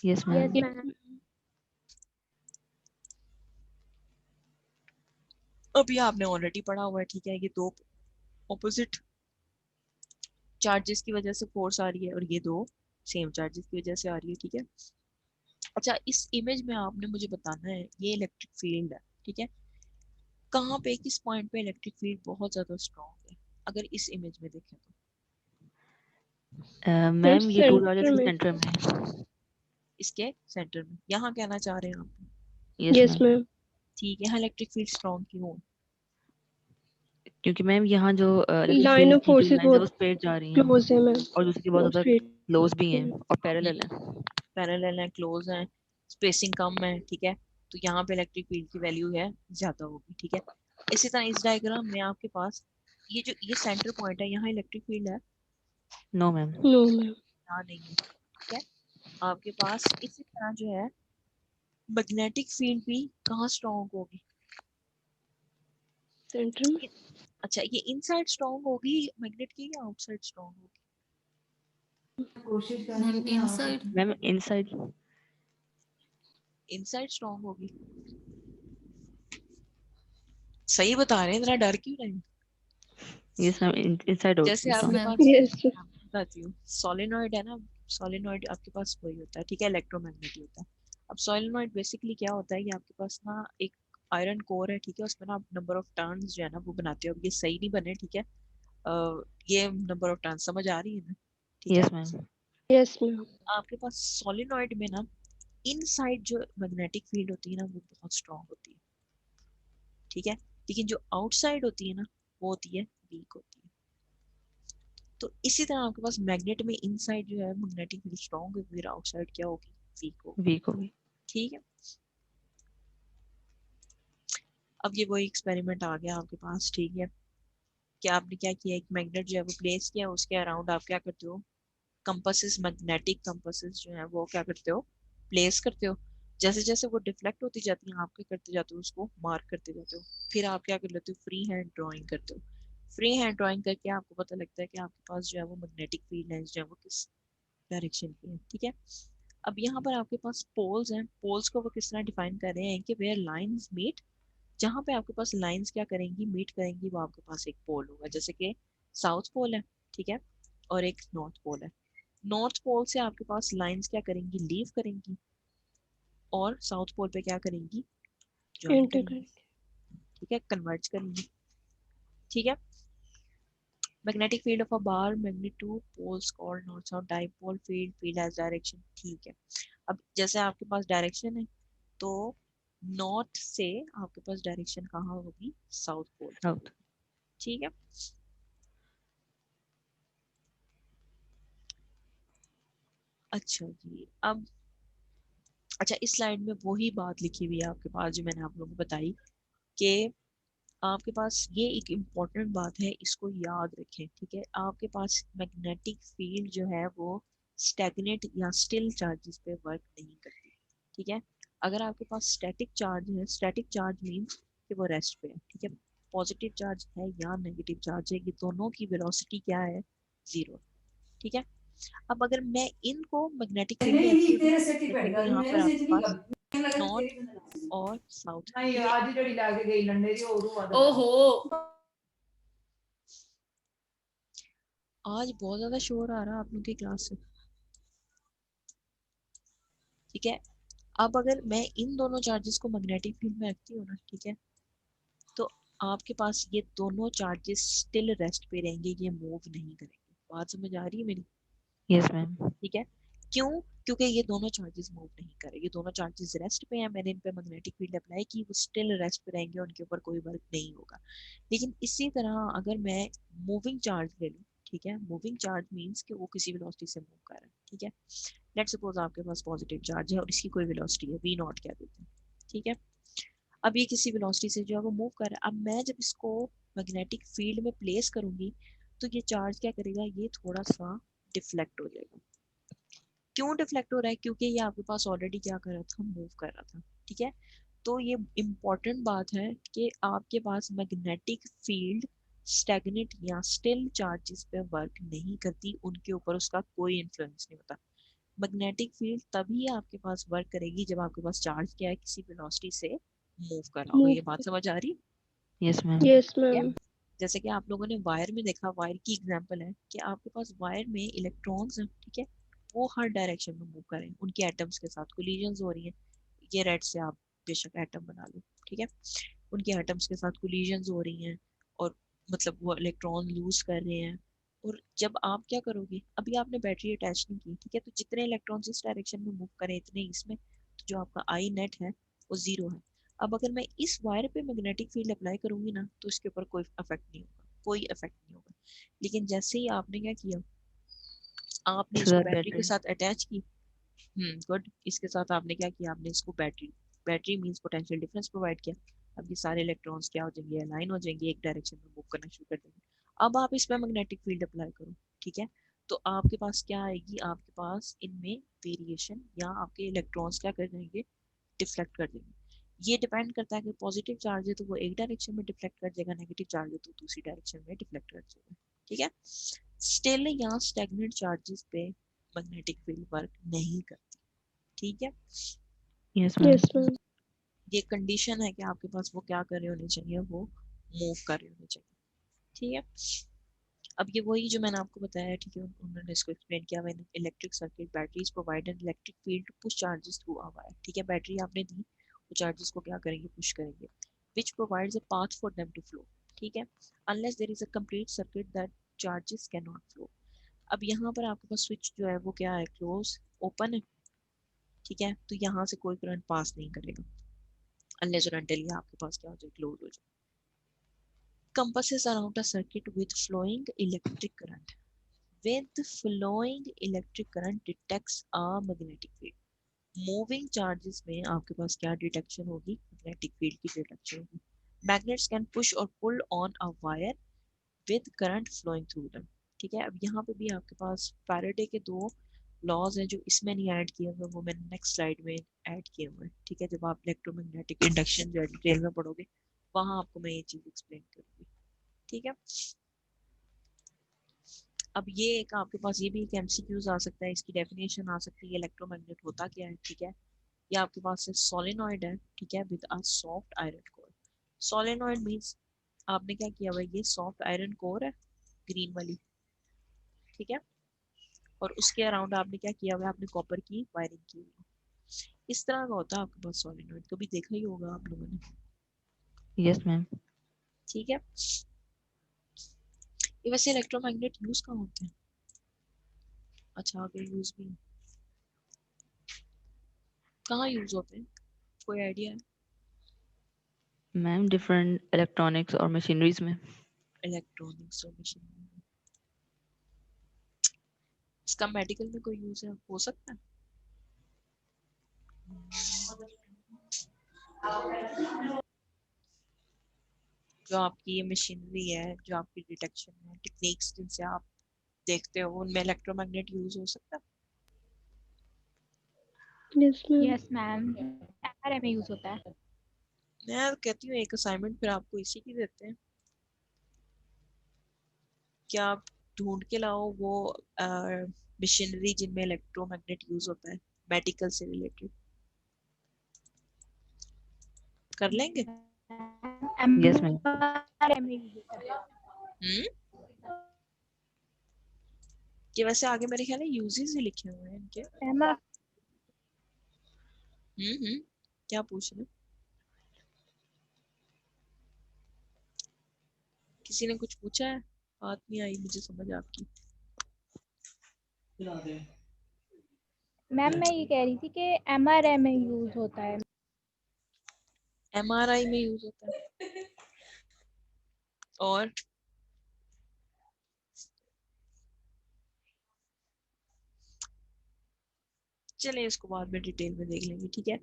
Yes ma'am. Yes yes ma'am. अब ये आपने ऑलरेडी पढ़ा हुआ है, ठीक है। ये दो ऑपोजिट चार्जेस की वजह से फोर्स आ रही है और ये दो सेम चार्जेस की वजह से आ रही है, ठीक है। अच्छा, इस इमेज में आपने मुझे बताना है, ये इलेक्ट्रिक फील्ड है, ठीक है। कहाँ पे, किस पॉइंट पे इलेक्ट्रिक फील्ड बहुत ज्यादा स्ट्रॉन्ग है, अगर इस इमेज में देखें तो? मैम ये टू चार्जेस सेंटर के में। सेंटर में है। इसके सेंटर में, यहाँ कहना चाह रहे हैं आप? Yes yes ma'am. मैम। ठीक है, यहाँ इलेक्ट्रिक फील्ड स्ट्रॉन्ग क्यों? क्योंकि मैम यहाँ जो इलेक्ट्रिक लाइन फील्ड ऑफ की जो फोर्सेस लाइन है वो बहुत स्ट्रेट जा रही हैं क्लोज है मैम। और दूसरी बहुत बहुत ज्यादा स्ट्रेट। क्लोज भी हैं और पैरेलल हैं। पैरेलल है, क्लोज है, स्पेसिंग कम है, ठीक है। तो यहाँ पे इलेक्ट्रिक फील्ड की वैल्यू है ज्यादा होगी, ठीक है। इसी तरह इस डायग्राम में आपके पास ये जो ये सेंटर पॉइंट है, यहाँ इलेक्ट्रिक फील्ड है, नो मैम। No ma'am. यहाँ नहीं है, ठीक है। आपके पास इसी तरह जो है मैग्नेटिक फील्ड भी कहाँ स्ट्रॉन्ग होगी? सेंटर में। अच्छा, ये इनसाइड स्ट्रॉन्ग होगी मैग्नेट की या आउटसाइड स्ट्रॉन्ग होगी? Ma'am inside. Ma'am inside. Inside strong होगी। सही बता रहे हैं, जरा डर क्यों रहे हैं? यस मैम इनसाइड जैसे होगी आपके मैम। पास यस। मैं बताती हूँ, सोलेनॉइड है ना, सोलेनॉइड आपके पास वही होता है, ठीक है, इलेक्ट्रोमैग्नेट होता है। अब सोलेनॉइड बेसिकली क्या होता है कि आपके पास ना एक आयरन कोर है, ठीक है, उसमें ना आप नंबर ऑफ टर्न्स जो है ना वो बनाते हो। अब ये सही नहीं बने, ठीक है, ये नंबर ऑफ टर्न्स समझ आ रही है ना? ठीक है। Yes ma'am. Yes ma'am. आपके पास सोलेनॉइड में ना इनसाइड जो मैग्नेटिक फील्ड होती है ना वो बहुत स्ट्रांग होती है, ठीक है, लेकिन जो आउटसाइड होती है ना वो होती है वीक होती है। तो इसी तरह आपके पास मैग्नेट में इनसाइड जो है मैग्नेटिक फील्ड स्ट्रांग है, फिर आउटसाइड क्या होगी? वीक होगी, वीक होगी। ठीक है। अब ये वही एक्सपेरिमेंट आ गया आपके पास, ठीक है, कि आपने क्या किया, एक मैग्नेट जो है वो प्लेस किया, उसके अराउंड आप क्या करते हो, कंपासेस, मैग्नेटिक कंपासेस जो है वो क्या करते हो, प्लेस करते हो। जैसे जैसे वो डिफ्लेक्ट होती जाती है आप क्या करते जाते हो, उसको मार्क करते जाते हो। फिर आप क्या कर लेते हो, फ्री हैंड ड्राइंग करते हो। फ्री हैंड ड्राइंग करके आपको पता लगता है कि आपके पास जो है वो मैग्नेटिक फील्ड लाइंस जो है वो किस डायरेक्शन की है, ठीक है। अब यहाँ पर आपके पास पोल्स हैं, पोल्स को वो किस तरह डिफाइन कर रहे हैं कि वेयर लाइंस मीट, जहाँ पे आपके पास लाइंस क्या करेंगी, मीट करेंगी, वो आपके पास एक पोल होगा। जैसे कि साउथ पोल है, ठीक है, और एक नॉर्थ पोल है। नॉर्थ पोल से आपके पास लाइंस क्या करेंगी, लीव करेंगी, और साउथ पोल पे क्या करेंगी, ज्वाइन एंटर करेंगी, करेंगे। ठीक है, कन्वर्ज करेंगी, ठीक है। Magnetic field of a bar, magnitude, poles called north south, dipole field, field as direction, ठीक है। अब जैसे आपके पास डायरेक्शन है तो नॉर्थ से आपके पास डायरेक्शन कहाँ होगी, साउथ पोल की साउथ। होगी, ठीक है। अच्छा जी, अब अच्छा इस स्लाइड में वही बात लिखी हुई है आपके पास जो मैंने आप लोगों को बताई, कि आपके पास ये एक इम्पॉर्टेंट बात है, इसको याद रखें, ठीक है। आपके पास मैग्नेटिक फील्ड जो है वो स्टैग्नेट या स्टिल चार्जेस पे वर्क नहीं करती, ठीक है। अगर आपके पास स्टैटिक चार्ज है, स्टैटिक चार्ज मीन्स कि वो रेस्ट पे है, ठीक है। पॉजिटिव चार्ज है या नेगेटिव चार्ज है, ये दोनों की वेलोसिटी क्या है, जीरो, ठीक है। अब अगर मैं इनको मैग्नेटिक फील्ड में एक्टिव हूँ, जैसे कि यहाँ पर आपके पास नॉर्थ और साउथ, ओहो। आज बहुत ज्यादा शोर आ रहा है आप लोगों की क्लास से, ठीक है। अब अगर मैं इन दोनों चार्जेस को मैग्नेटिक फील्ड में रखती हूँ ना, ठीक है, तो आपके पास ये दोनों चार्जेस स्टिल रेस्ट पे रहेंगे, ये मूव नहीं करेंगे। बात समझ आ रही है मेरी? Yes ma'am. ठीक है। क्यों? क्योंकि ये दोनों चार्जेस मूव नहीं कर रहे, ये दोनों चार्जेस रेस्ट पे हैं, मैंने इन पे मैग्नेटिक फील्ड अप्लाई की, वो स्टिल रेस्ट पे रहेंगे, उनके ऊपर कोई वर्क नहीं होगा। लेकिन इसी तरह अगर मैं मूविंग चार्ज ले लूँ, ठीक है, मूविंग चार्ज मीन्स कि वो किसी वेलोसिटी से मूव कर रहा है, ठीक है। लेट्स सपोज आपके पास पॉजिटिव चार्ज है और इसकी कोई वेलोसिटी है v नॉट कह देते हैं, ठीक है। अब ये किसी वेलोसिटी से जो है वो मूव कर रहा है। अब मैं जब इसको मैग्नेटिक फील्ड में प्लेस करूंगी तो ये चार्ज क्या करेगा, ये थोड़ा सा डिफ्लेक्ट हो जाएगा। क्यों डिफ्लेक्ट हो रहा है? क्योंकि ये आपके पास ऑलरेडी क्या कर रहा था, मूव कर रहा था, ठीक है। तो ये इम्पोर्टेंट बात है कि आपके पास मैग्नेटिक फील्ड स्टैग्नेट या स्टिल चार्जेस पे वर्क नहीं करती, उनके ऊपर उसका कोई इन्फ्लुएंस नहीं होता। मैग्नेटिक फील्ड तभी आपके पास वर्क करेगी जब आपके पास चार्ज क्या है, किसी वेलोसिटी से मूव कर रहा होगा। मूव। ये बात समझ आ रही है? Yes ma'am. यस ठीक है। मैम। जैसे कि आप लोगों ने वायर में देखा, वायर की एग्जांपल है कि आपके पास वायर में इलेक्ट्रॉन्स हैं, ठीक है, वो हर डायरेक्शन में मूव करें, उनके एटम्स के साथ कोलिजन्स हो रही हैं। ये रेड से आप बेशक एटम बना लो, ठीक है, उनके एटम्स के साथ कोलिजन्स हो रही हैं, और मतलब वो इलेक्ट्रॉन लूज कर रहे हैं। और जब आप क्या करोगे, अभी आपने बैटरी अटैच नहीं की, ठीक है, तो जितने इलेक्ट्रॉन्स इस डायरेक्शन में मूव करें इतने इसमें, तो जो आपका आई नेट है वो जीरो है। अब अगर मैं इस वायर पे मैग्नेटिक फील्ड अप्लाई करूंगी ना तो इसके ऊपर कोई इफेक्ट नहीं होगा, कोई इफेक्ट नहीं होगा। लेकिन जैसे ही आपने क्या किया, आपने इसके इसको साथ बैटरी के बैटरी। साथ अटैच की, गुड, इसके साथ आपने क्या किया, आपने इसको battery, battery means potential difference provide किया। अब ये सारे इलेक्ट्रॉन्स क्या हो जाएंगे, अलाइन हो जाएंगे, एक डायरेक्शन में मूव करना शुरू कर देंगे। अब आप इस पर मैग्नेटिक फील्ड अप्लाई करो, ठीक है, तो आपके पास क्या आएगी, आपके पास इनमें वेरिएशन या आपके इलेक्ट्रॉन्स क्या कर देंगे, डिफ्लेक्ट कर देंगे। ये डिपेंड करता है कि पॉजिटिव चार्ज है तो वो एक डायरेक्शन में डिफ्लेक्ट कर देगा, नेगेटिव चार्ज है तो दूसरी डायरेक्शन में डिफ्लेक्ट कर देगा। ठीक है, स्टिल यहाँ स्टैग्नेंट चार्जेस पे मैग्नेटिक फील्ड वर्क नहीं करती। ठीक है, यस मैम। Yes ma'am. ये कंडीशन है कि आपके पास वो क्या कर रहे होने चाहिए, वो मूव कर रहे होने चाहिए। ठीक है, अब ये वही जो मैंने आपको बताया, ठीक है, उन्होंने इसको एक्सप्लेन किया। When electric circuit batteries provide an electric field to push charges through a wire. ठीक है, बैटरी आपने दी, वो चार्जेस को क्या करेंगे, पुश करेंगे, which provides a path for them to flow. ठीक है, unless there is a complete circuit that charges can not flow. अब यहाँ पर आपके पास स्विच जो है वो क्या है, क्लोज, ओपन है। ठीक है, तो यहाँ से कोई करंट पास नहीं करेगा अनलेस और अनटिल ये आपके पास क्या हो जाए, क्लोज हो जाए। Compasses around a circuit with flowing electric current. With flowing electric current detects a magnetic field. Moving charges में आपके पास क्या डिटेक्शन होगी, magnetic field की डिटेक्शन होगी। Magnets can push or pull on a wire with current flowing through them. ठीक है, अब यहाँ पे भी आपके पास फैराडे के दो लॉज हैं जो इसमें नहीं ऐड किए हुए, वो मैंने नेक्स्ट स्लाइड में ऐड किए हुए हैं। ठीक है, जब आप इलेक्ट्रोमैग्नेटिक इंडक्शन जो है डिटेल में पढ़ोगे वहां आपको मैं ये चीज एक्सप्लेन करूंगी। ठीक है, अब ये एक आपके पास ये भी एक एमसीक्यूज आ सकता है, इसकी डेफिनेशन आ सकती है, इलेक्ट्रोमैग्नेट होता क्या है। ठीक है, ये आपके पास एक सोलेनॉइड है, ठीक है, with a soft iron core. Solenoid means आपने क्या किया हुआ है, ये सॉफ्ट आयरन कोर है, ग्रीन वाली। ठीक है, और उसके अराउंड आपने क्या किया हुआ है, आपने कॉपर की वायरिंग की हुई है। इस तरह का होता है आपके पास सोलेनॉइड, कभी देखा ही होगा आप लोगों ने। Yes ma'am. ठीक है, ये वैसे इलेक्ट्रोमैग्नेट यूज कहाँ होते हैं, अच्छा आगे यूज भी कहाँ यूज होते हैं, कोई आइडिया है? मैम डिफरेंट इलेक्ट्रॉनिक्स और मशीनरीज में। इलेक्ट्रॉनिक्स और मशीन, इसका मेडिकल में कोई यूज है, हो सकता है। जो आपकी ये मशीनरी है, जो आपकी डिटेक्शन है, टेक्निक्स जिनसे आप देखते हो, उनमें इलेक्ट्रोमैग्नेट यूज हो सकता है। Yes ma'am. Yes ma'am, MRI में यूज होता है। मैं कहती हूँ एक असाइनमेंट फिर आपको इसी की देते हैं, क्या आप ढूंढ के लाओ वो मशीनरी जिनमें इलेक्ट्रोमैग्नेट यूज होता है, मेडिकल से रिलेटेड, कर लेंगे। Yes ma'am. एमआरआई में यूज होता है। ये वैसे आगे मेरे ख्याल है यूजेस ही लिखे हुए हैं इनके। क्या पूछ रहे, किसी ने कुछ पूछा है, बात नहीं आई मुझे समझ आपकी। मैम मैं ये कह रही थी कि एमआरआई में यूज होता है। एमआरआई में यूज होता है, और चलिए इसको बाद में डिटेल में देख लेंगे। ठीक है,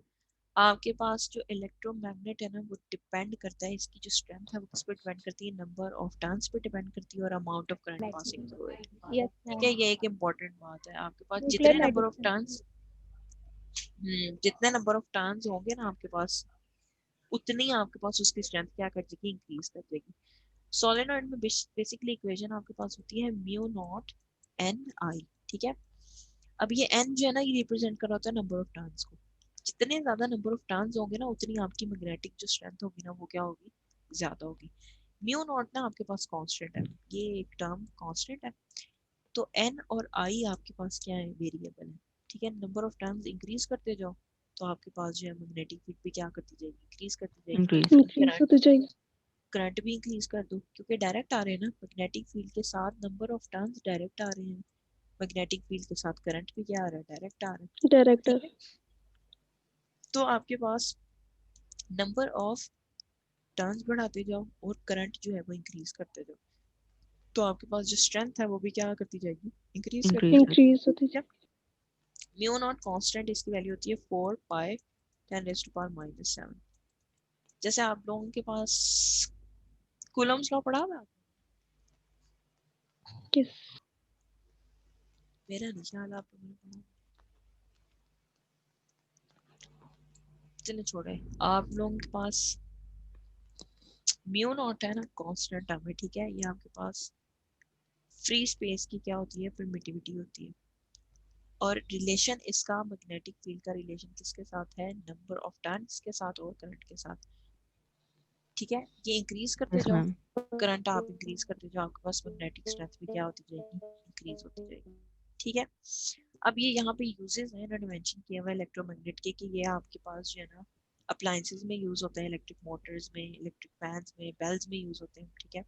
आपके पास जो इलेक्ट्रोमैग्नेट है ना, वो डिपेंड करता है, इसकी जो स्ट्रेंथ है वो किस पे डिपेंड करती है, नंबर ऑफ टर्न्स पे डिपेंड करती है और amount of current passing through it. Yes ठीक है, मैम, ये एक इम्पोर्टेंट बात है। आपके पास न्यूक्लियर जितने नंबर ऑफ मेडिसिन। टर्न्स जितने नंबर ऑफ टर्न्स होंगे ना आपके पास, उतनी आपके पास उसकी स्ट्रेंथ क्या कर जाएगी, इंक्रीज कर जाएगी। सोलेनॉइड में बेसिकली इक्वेशन आपके पास होती है म्यू नॉट एन आई। ठीक है, अब ये एन जो है ना, ये रिप्रेजेंट कर रहा होता है नंबर ऑफ टर्न्स को। जितने ज्यादा नंबर ऑफ टर्न्स होंगे ना, उतनी आपकी मैग्नेटिक जो स्ट्रेंथ होगी ना, वो क्या होगी, ज्यादा होगी। म्यू नॉट ना आपके पास कांस्टेंट है, ये एक टर्म कांस्टेंट है, तो एन और आई आपके पास क्या है, वेरिएबल है। ठीक है, नंबर ऑफ टर्न्स इंक्रीज करते जाओ तो आपके पास जो है मैग्नेटिक फील्ड भी क्या करती जाएगी, इंक्रीज करती जाएगी। इंक्रीज। इंक्रीज होती जाएगी। करंट भी इंक्रीज कर दो, क्योंकि डायरेक्ट आ रहे हैं ना, मैग्नेटिक फील्ड के साथ नंबर ऑफ टर्न्स डायरेक्ट आ रहे हैं, मैग्नेटिक फील्ड के साथ करंट भी क्या आ रहा है, डायरेक्ट आ रहा है। डायरेक्टर। तो आपके पास नंबर ऑफ टर्न्स बढ़ाते जाओ और करंट जो है वो इंक्रीज करते जाओ, तो आपके पास जो स्ट्रेंथ है वो भी क्या करती जाएगी, इंक्रीज करती इंक्रीज। जाएगी। इंक्रीज होती जाएगी। म्यू नॉट कांस्टेंट, इसकी वैल्यू होती है 4 पाई 10⁻⁻⁷। जैसे आप लोगों के पास कूलम्स लॉ पढ़ा हुआ है? यस। मेरा नहीं ख्याल आप लोगों ने, चलो छोड़े। आप लोगों के पास म्यू नॉट है ना, कांस्टेंट टर्म है, ठीक है। ये आपके पास फ्री स्पेस की क्या होती है, परमिटिविटी होती है। और रिलेशन इसका मैग्नेटिक फील्ड का रिलेशन किसके साथ है, नंबर ऑफ टर्न्स के साथ और करंट के साथ, ठीक है। ये इंक्रीज करते यस जाओ, मैम। करंट आप इंक्रीज करते जाओ, आपके पास मैग्नेटिक स्ट्रेंथ भी क्या होती जाएगी, इंक्रीज होती जाएगी, ठीक है। अब ये यहाँ पे यूजेस हैं इन्होंने मेंशन किया हुआ इलेक्ट्रोमैग्नेट के, कि ये आपके पास जो है ना अप्लायंसेस में यूज होते हैं, इलेक्ट्रिक मोटर्स में, इलेक्ट्रिक फैंस में, बेल्स में यूज होते हैं, ठीक है।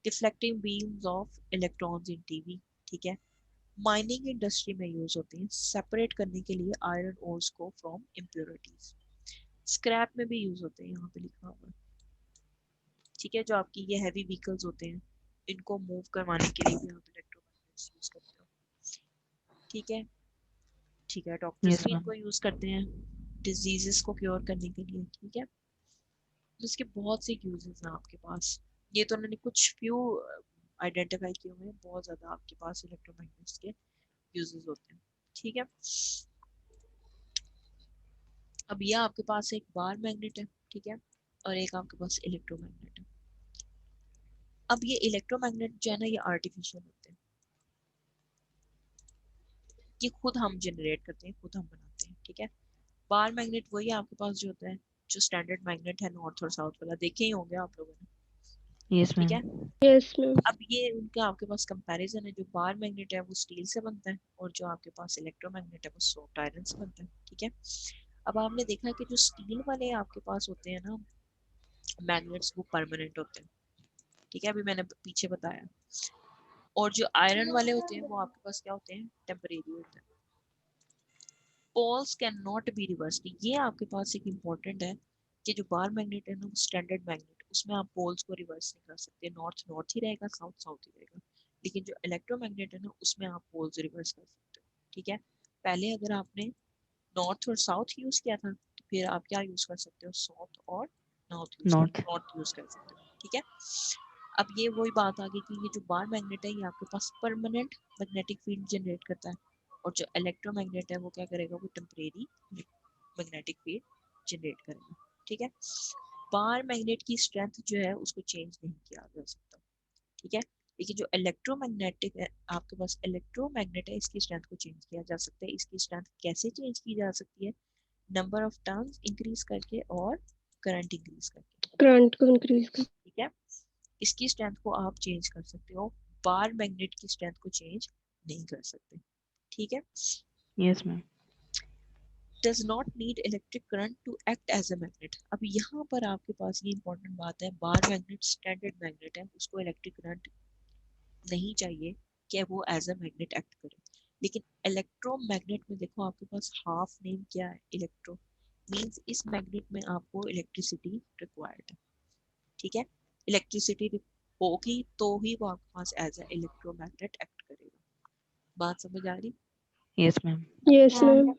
Deflecting beams of electrons in TV, ठीक है। माइनिंग इंडस्ट्री में यूज होते हैं सेपरेट करने के लिए आयरन ओर्स को फ्रॉम इम्प्योरिटीज। स्क्रैप में भी यूज होते हैं, यहाँ पे लिखा हुआ है, ठीक है। जो आपकी ये हैवी व्हीकल्स होते हैं इनको मूव करवाने के लिए भी आप इलेक्ट्रोमैग्नेट्स यूज करते हो, ठीक है। ठीक है, डॉक्टर्स यस भी मैम। इनको यूज करते हैं डिजीजेस को क्योर करने के लिए, ठीक है। इसके बहुत से यूजेस हैं आपके पास, ये तो उन्होंने कुछ फ्यू आइडेंटिफाई किए हुए हैं, बहुत ज्यादा आपके पास इलेक्ट्रोमैग्नेट्स के यूजेस होते हैं, ठीक है। अब ये आपके पास एक बार मैग्नेट है, ठीक है, और एक आपके पास इलेक्ट्रोमैग्नेट है। अब ये इलेक्ट्रोमैग्नेट जो है ना ये आर्टिफिशियल होते हैं, ये खुद हम जनरेट करते हैं, खुद हम बनाते हैं, ठीक है। बार मैग्नेट वही आपके पास जो होता है जो स्टैंडर्ड मैग्नेट है नॉर्थ और साउथ वाला, देखे ही होंगे आप लोगों ने, यस ठीक मैम। है। Yes ma'am. अब ये उनका आपके पास कंपैरिजन है, जो बार मैग्नेट है वो स्टील से बनता है और जो आपके पास इलेक्ट्रोमैग्नेट है वो सॉफ्ट आयरन से बनता है, ठीक है। अब आपने देखा कि जो स्टील वाले आपके पास होते हैं ना मैग्नेट्स वो परमानेंट होते हैं, ठीक है, अभी मैंने पीछे बताया। और जो आयरन वाले होते हैं वो आपके पास क्या होते हैं, टेम्परेरी होते हैं। Poles can not be reversed, ये आपके पास एक इम्पोर्टेंट है कि जो बार मैग्नेट है ना स्टैंडर्ड मैग्नेट, उसमें आप पोल्स को रिवर्स नहीं कर सकते, नॉर्थ नॉर्थ ही रहेगा, साउथ साउथ ही रहेगा। लेकिन जो इलेक्ट्रोमैग्नेट है ना उसमें आप पोल्स रिवर्स कर सकते हो, ठीक है। पहले अगर आपने नॉर्थ और साउथ यूज किया था तो फिर आप क्या यूज कर सकते हो, साउथ और नॉर्थ। नॉर्थ यूज कर सकते हो, ठीक है। अब ये वही बात आ गई कि ये जो बार मैग्नेट है ये आपके पास परमानेंट मैग्नेटिक फील्ड जनरेट करता है, और जो इलेक्ट्रोमैग्नेट है वो क्या करेगा, वो टेम्परेरी मैग्नेटिक फील्ड जनरेट करेगा, ठीक है। बार मैग्नेट की स्ट्रेंथ जो है उसको चेंज नहीं किया जा सकता, ठीक है। लेकिन जो इलेक्ट्रोमैग्नेटिक है आपके पास इलेक्ट्रोमैग्नेट है इसकी स्ट्रेंथ को चेंज किया जा सकता है। इसकी स्ट्रेंथ कैसे चेंज की जा सकती है, नंबर ऑफ टर्न्स इंक्रीज करके और करंट इंक्रीज करके, करंट को इंक्रीज कर। ठीक है। इसकी स्ट्रेंथ को आप चेंज कर सकते हो, बार मैग्नेट की स्ट्रेंथ को चेंज नहीं कर सकते, ठीक है। Yes ma'am. does not need electric current to act as a magnet। अब यहाँ पर आपके पास ये इंपॉर्टेंट बात है, बार मैग्नेट स्टैंडर्ड मैग्नेट है, उसको इलेक्ट्रिक करंट नहीं चाहिए कि वो एज अ मैग्नेट एक्ट करे। लेकिन इलेक्ट्रोमैग्नेट में देखो आपके पास हाफ नेम क्या है, इलेक्ट्रो, मींस इस मैग्नेट में आपको इलेक्ट्रिसिटी रिक्वायर्ड है, ठीक है। इलेक्ट्रिसिटी होगी तो ही वो आपके पास एज अ इलेक्ट्रोमैग्नेट एक्ट करेगा। बात समझ आ रही, यस मैम। Yes ma'am.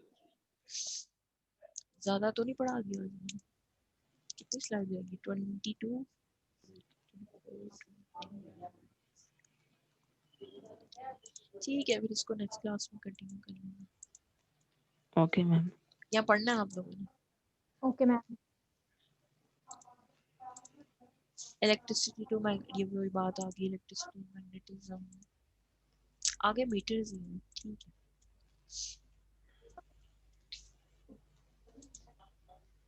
ज्यादा तो नहीं पढ़ा दिया आज मैंने? कितनी स्लाइड जाएगी, 22, ठीक है, फिर इसको नेक्स्ट क्लास में कंटिन्यू कर लेंगे। Okay ma'am. यहाँ पढ़ना है आप लोगों ने, okay ma'am. Electricity to magnet, ये वही बात आ गई, इलेक्ट्रिसिटी मैग्नेटिज्म, आगे मीटर्स ही हैं, ठीक है।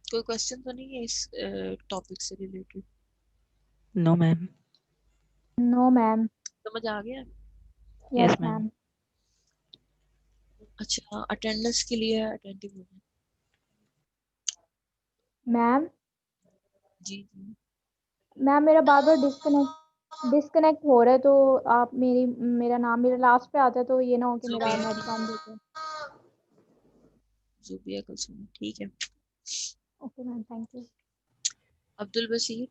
कोई क्वेश्चन तो नहीं है इस टॉपिक से related, no ma'am. No ma'am. समझ आ गया? Yes yes ma'am. मैम। अच्छा, अटेंडेंस के लिए अटेंटिव हो जाए। मैम जी जी, मैम मेरा बार बार डिस्कनेक्ट हो रहा है, तो आप मेरा नाम मेरा लास्ट पे आता है, तो ये ना हो कि मेरा जुबिया नेट बंद हो जाए। जुबिया कुलसुम, ठीक है। Okay ma'am, thank you. Abdul Bashir,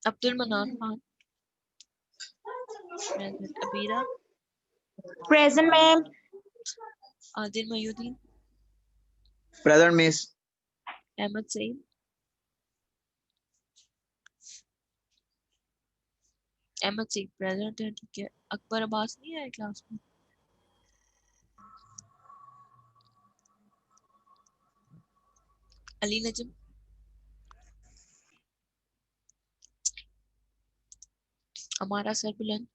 Abdul Manan Khan, Abira, Present, ma'am. Adil Mayuddin, Present, miss. Ahmed Saeed, Ahmed Singh present है, ठीक है। अकबर अब्बास नहीं आए क्लास में? अली नजम, हमारा सरबुलंद,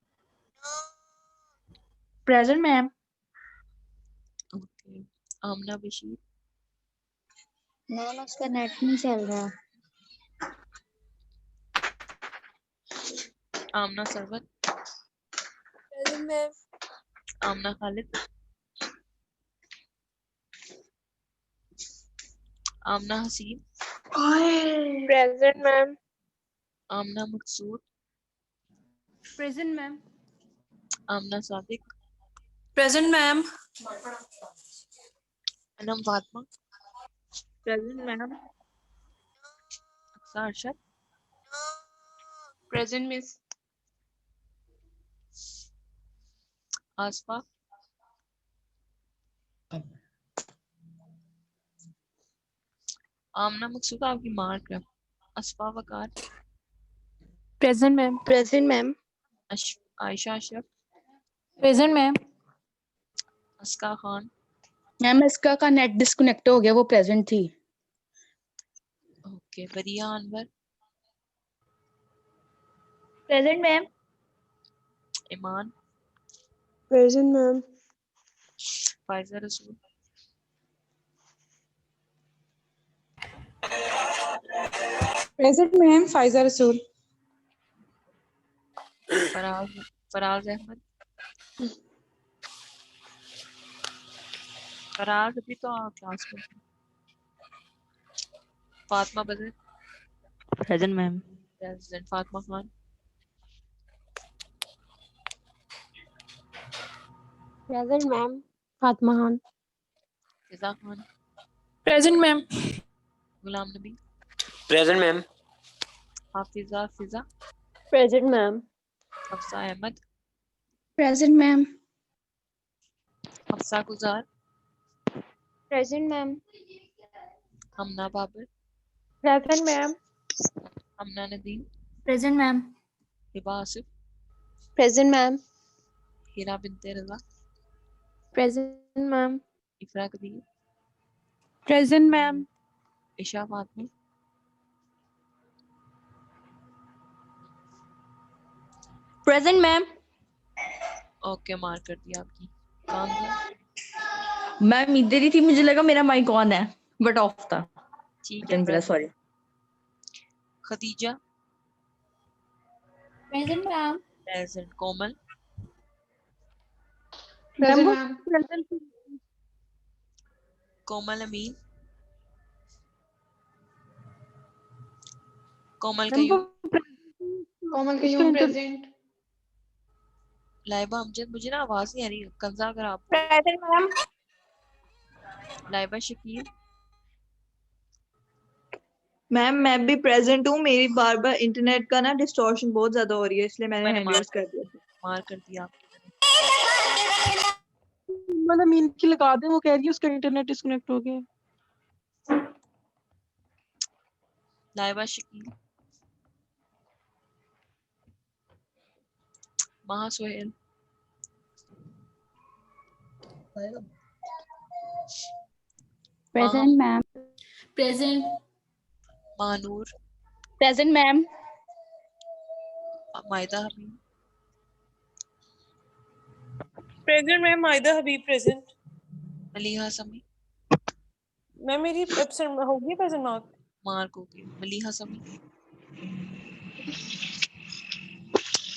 Present, ma'am. ओके। आमना बशीर, मैम उसका नेट नहीं चल रहा। आमना सरवत, Present, ma'am. आमना खालिद, आमना हसीन, Present, ma'am. आमना मकसूद, Present, ma'am. आमना Sadiq, Present, ma'am. Anam Fatima, Present, ma'am. Aqsa Arshad, Present, miss. आसफा, आमना मकसूद आपकी मार्क है। असफा वकार, Present, ma'am. Present, ma'am. Ayesha Ashraf, Present, ma'am. Aska Khan, ma'am इसका का नेट डिस्कनेक्ट हो गया, वो प्रेजेंट थी। ओके। बरिया अनवर, Present, ma'am. ईमान, Present, ma'am. फायजा रसूल, Present, ma'am. Faiza Rasool. Faraz Faraz Ahmad, Faraz अभी तो क्लास में। Fatima Badar, present ma'am. President Fatima Khan, Present, ma'am. Fatma Khan. Fiza Khan, Present, ma'am. Ghulam Nabi, present ma'am. Hafiza Fiza, Present, ma'am. Hafsa Ahmed, Present, ma'am. Hafsa Gujar, Present, ma'am. Hamna Babar, Present, ma'am. Hamna Nadeem, Present, ma'am. Hiba Asif, Present, ma'am. Hira Binte Raza, Present, ma'am. Ifra Qadeer, Present, ma'am. Isha Fatmi, Present, ma'am. Okay mark कर दिया आपकी। कांगो, मैम इधर ही थी, मुझे लगा मेरा माइक ऑन है बट ऑफ था। ठीक है। Sorry. Khadija, Present, ma'am. Present. Komal, Present, ma'am. Komal Amin, Komal ma'am Qayyum, Komal Qayyum present. Laiba Amjad, मुझे ना आवाज नहीं आ रही कंजा, अगर आप Present, ma'am. Laiba Shakeel, ma'am मैं भी प्रेजेंट हूँ, मेरी बार बार इंटरनेट का ना डिस्टॉर्शन बहुत ज्यादा हो रही है, इसलिए मैंने हैंड रेज कर दिया। मार्क कर दिया आपकी। मतलब मीन की लगा दे, वो कह रही है उसका इंटरनेट डिस्कनेक्ट हो गया। लाइबा शकील, महा Sohail, Present, ma'am. Present. Mahnoor, Present, ma'am. मायदा हबीब, प्रेजेंट मैम। मायदा हबीब प्रेजेंट। मलीहा समी, मैम मेरी एब्सेंट होगी प्रेजेंट मार्क। मार्क हो गई। Maliha Sami,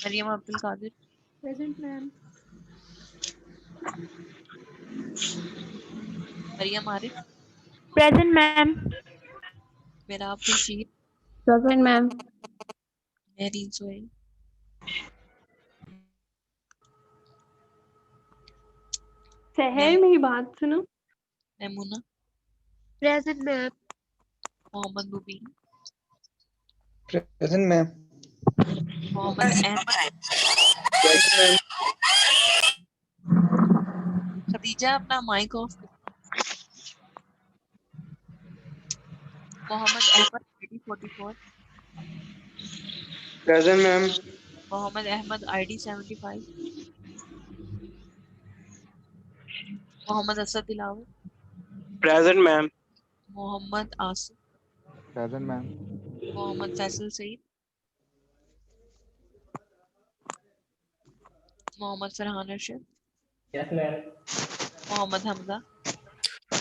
Mariam Abdul Qadir, present ma'am. Mariam Arif, Present, ma'am. मेरा आप खुर्शीद, Present, ma'am. महरीन सोहेल, सहल मेरी बात सुनो। Maimuna, Present, ma'am. Mohammad Mubeen, present ma'am. Mohammad Ahmed, present ma'am. Khadija अपना माइक ऑफ कर। Mohammad Ahmed 44, present ma'am. Mohammad Ahmed ID 75, Mohammad Asad Dilawar, present ma'am. Mohammad Asif, present ma'am. Mohammad Faisal Saeed, Mohammad Farhan Arshad, yes ma'am. Mohammad Hamza,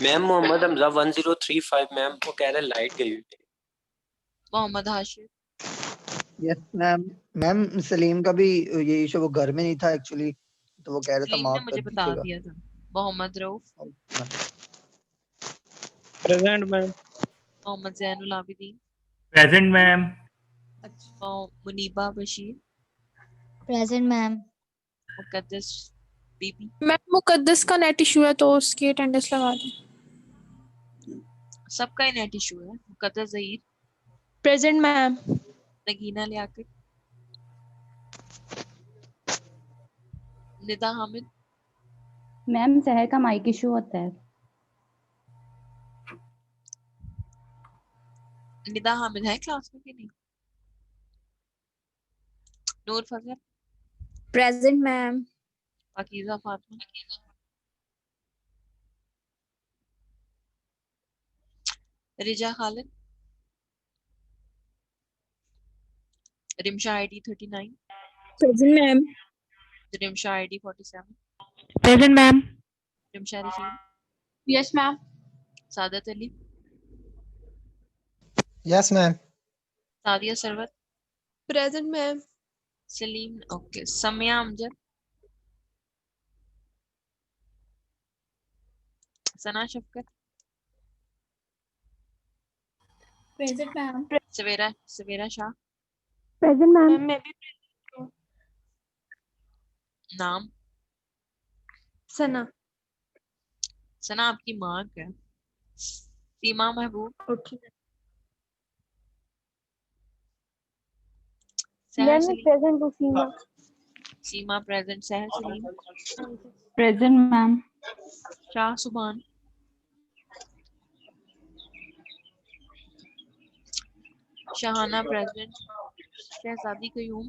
ma'am Mohammad Hamza 1035 ma'am, वो कह रहे लाइट गई हुई है। Mohammad Hashir, yes ma'am. Ma'am Saleem का भी ये इशू, वो घर में नहीं था एक्चुअली, तो वो कह रहा था सलीम ने माफ कर मुझे बता दीजिएगा। दिया था। Mohammad Rauf, present ma'am. Mohammad Zainul Abideen, present ma'am. Muneeba Bashir, present ma'am. Muqaddas Bibi, ma'am Muqaddas का नेट इशू है तो उसकी अटेंडेंस लगा दें। सबका ही नेट इशू है। Muqaddas Zaheer, present ma'am. Nagina Liaquat, Nida Hamid, ma'am Sahar का माइक इशू होता है। निदा हामिद है क्लास में कि नहीं? Noor Fazal, present ma'am. Pakeeza Fatima, Riza Khalid, Rimsha ID 39, present ma'am. Rimsha ID 47, present ma'am. Rimsha Rasheed, yes ma'am. Saadat Ali, yes ma'am. Sadia Sarwat, present ma'am. Saleem, okay, Samia Amjad, Sana Shafqat, present ma'am. Savera Shah, present ma'am. मैं भी present हूँ। नाम सना। सना आपकी माँ क्या है? सीमा महबूब, ओके सहर मैम। मैं सलीम, प्रेजेंट हूँ सीमा। सीमा प्रेजेंट, सहर सलीम, प्रेजेंट मैम। शाह सुभान, शाहाना प्रेजेंट, शहजादी कयूम,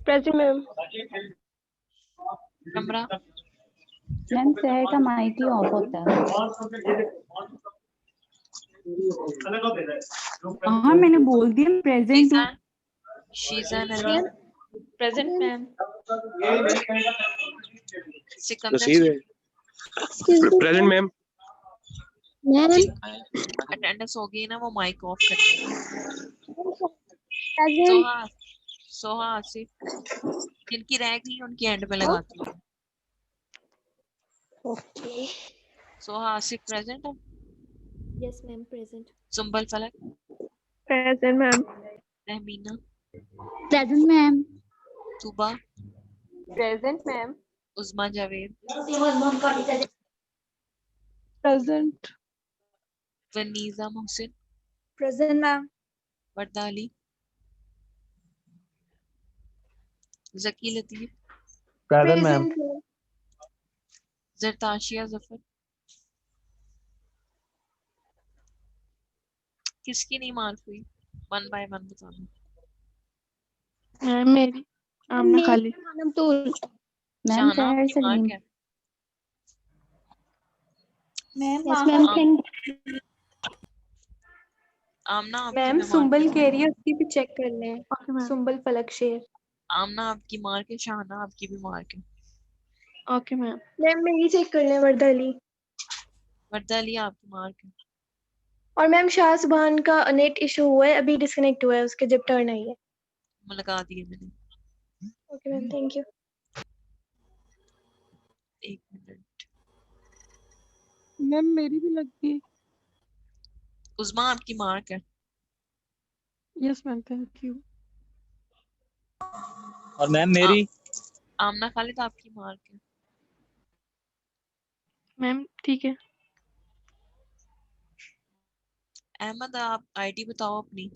प्रेजेंट मैम। कमरा, मैम सहर का माइक ही ऑफ होता है। हाँ मैंने बोल दिया प्रेजेंट हूँ। Sheeza Narine, present ma'am. Sikandar, present ma'am. Attendance हो गई ना, वो माइक ऑफ करना। सोहा आसिफ, जिनकी रह गई उनकी एंड में लगाती हूँ। सोहा आसिफ प्रेजेंट है। Yes ma'am present. Sumbal Falak, present ma'am. Rahmeena, present ma'am. Tuba, present ma'am. Usma Javed, present. Vaneeza Mohsin, present ma'am. Warda Ali, Zaki Latif, present ma'am. Zartashia Zafar. किसकी नहीं मार्क हुई? 1 by 1 बताना। मैम मेरी आमना खाली। मैम शाना सहर आपकी मार्क सलीम। है। मैम आमना आपकी मैम में मार्क सुंबल है। कह रही है उसकी भी चेक कर लें। सुंबल फलक शेर। आमना आपकी मार्क है, शाना आपकी भी मार्क है। Okay ma'am. मैम मेरी चेक कर लें वर्दा अली। वर्दा अली आपकी मार्क है। और मैम शाह सुभान का नेट इशू हुआ है, अभी डिस्कनेक्ट हुआ है उसके, जब टर्न आई है। लगा दिए मैंने। Okay ma'am thank you. 1 minute. Ma'am मेरी भी लग गई। उस्मा आपकी मार्क है। Yes ma'am thank you. और मैम मेरी आमना खालिद आपकी मार्क है। मैम ठीक है। अहमद आप आईडी बताओ अपनी।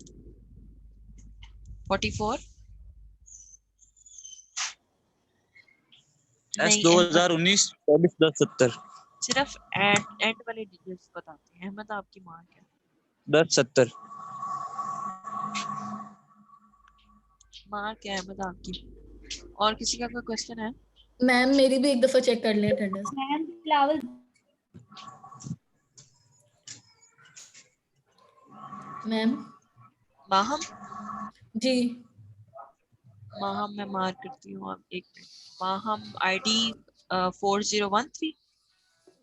44 नहीं, 2019 24 10 70 सिर्फ एंड वाले डिजिट्स बताते हैं। अहमद आपकी मार्क है 10 70। मार्क है अहमद आपकी। और किसी का कोई क्वेश्चन है? मैम मेरी भी एक दफा चेक कर लें attendance. Ma'am flower ma'am Maham ji Maham मैं मार्क करती हूँ। आप एक मिनट। माहम आईडी 4013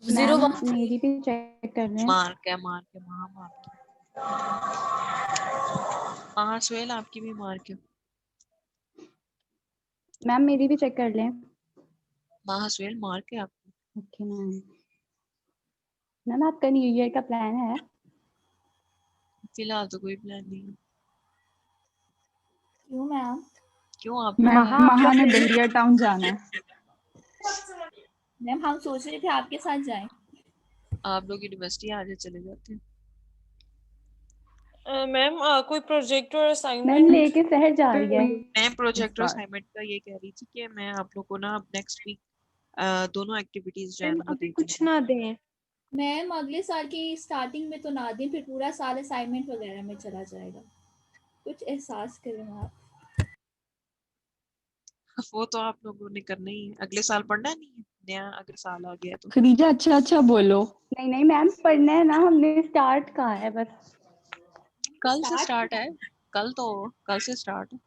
मैम मेरी भी चेक कर रहे हैं। मार्क है माहम आपकी। सुहेल आपकी भी मार्क है। मैम मेरी भी चेक कर लें। सुहेल मार्क है आपकी। Okay ma'am. मैम आपका न्यू ईयर का प्लान है? फिलहाल तो कोई प्लान नहीं है। क्यों मैम? क्यों आप महा ने बहरिया टाउन जाना है। मैम हम सोच रहे थे आपके साथ जाएं। आप लोग यूनिवर्सिटी आगे चले जाते हैं। मैम कोई प्रोजेक्ट और मैम असाइनमेंट? लेके शहर जा रही है मैं प्रोजेक्ट और बार। असाइनमेंट का ये कह रही थी कि मैं आप लोगों को ना अब नेक्स्ट वीक दोनों एक्टिविटीज जो है मैम ना वो अभी दे कुछ दूंगी। ना दें। मैम अगले साल की स्टार्टिंग में तो ना दें, फिर पूरा साल असाइनमेंट वगैरह में चला जाएगा। कुछ एहसास करें आप। वो तो आप लोगों ने करना ही है। अगले साल पढ़ना नहीं है, नया अगर साल आ गया तो। खदीजा अच्छा बोलो। नहीं मैम पढ़ना है ना, हमने स्टार्ट कहा है बस। कल से स्टार्ट है। कल से स्टार्ट है।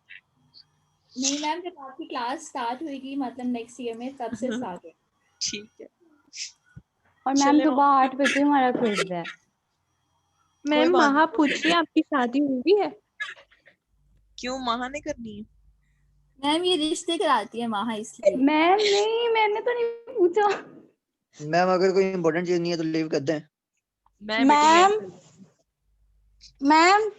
नहीं मैम, जब आपकी क्लास स्टार्ट होगी मतलब नेक्स्ट ईयर में, तब से स्टार्ट है। ठीक है। और मैम सुबह 8 बजे हमारा क्विज है। मैम बात महा नहीं। पूछ रही है आपकी शादी हुई है? क्यों महा ने करनी है? मैम ये रिश्ते कराती है महा, इसलिए। मैम नहीं, मैंने तो नहीं पूछा। मैम अगर कोई इम्पोर्टेंट चीज नहीं है तो लीव कर दें। मैं मीटिंग एंड कर लेती हूँ। मैम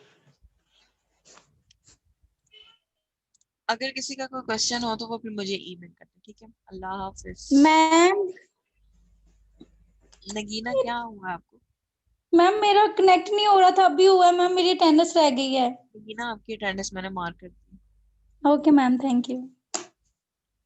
अगर किसी का कोई क्वेश्चन हो तो वो फिर मुझे ईमेल कर दे। ठीक है, अल्लाह हाफिज। मैम नगीना क्या हुआ आपको? मैम मेरा कनेक्ट नहीं हो रहा था, अभी हुआ है मैम, मेरी अटेंडेंस रह गई है। नगीना आपकी अटेंडेंस मैंने मार्क कर दी। Okay ma'am thank you.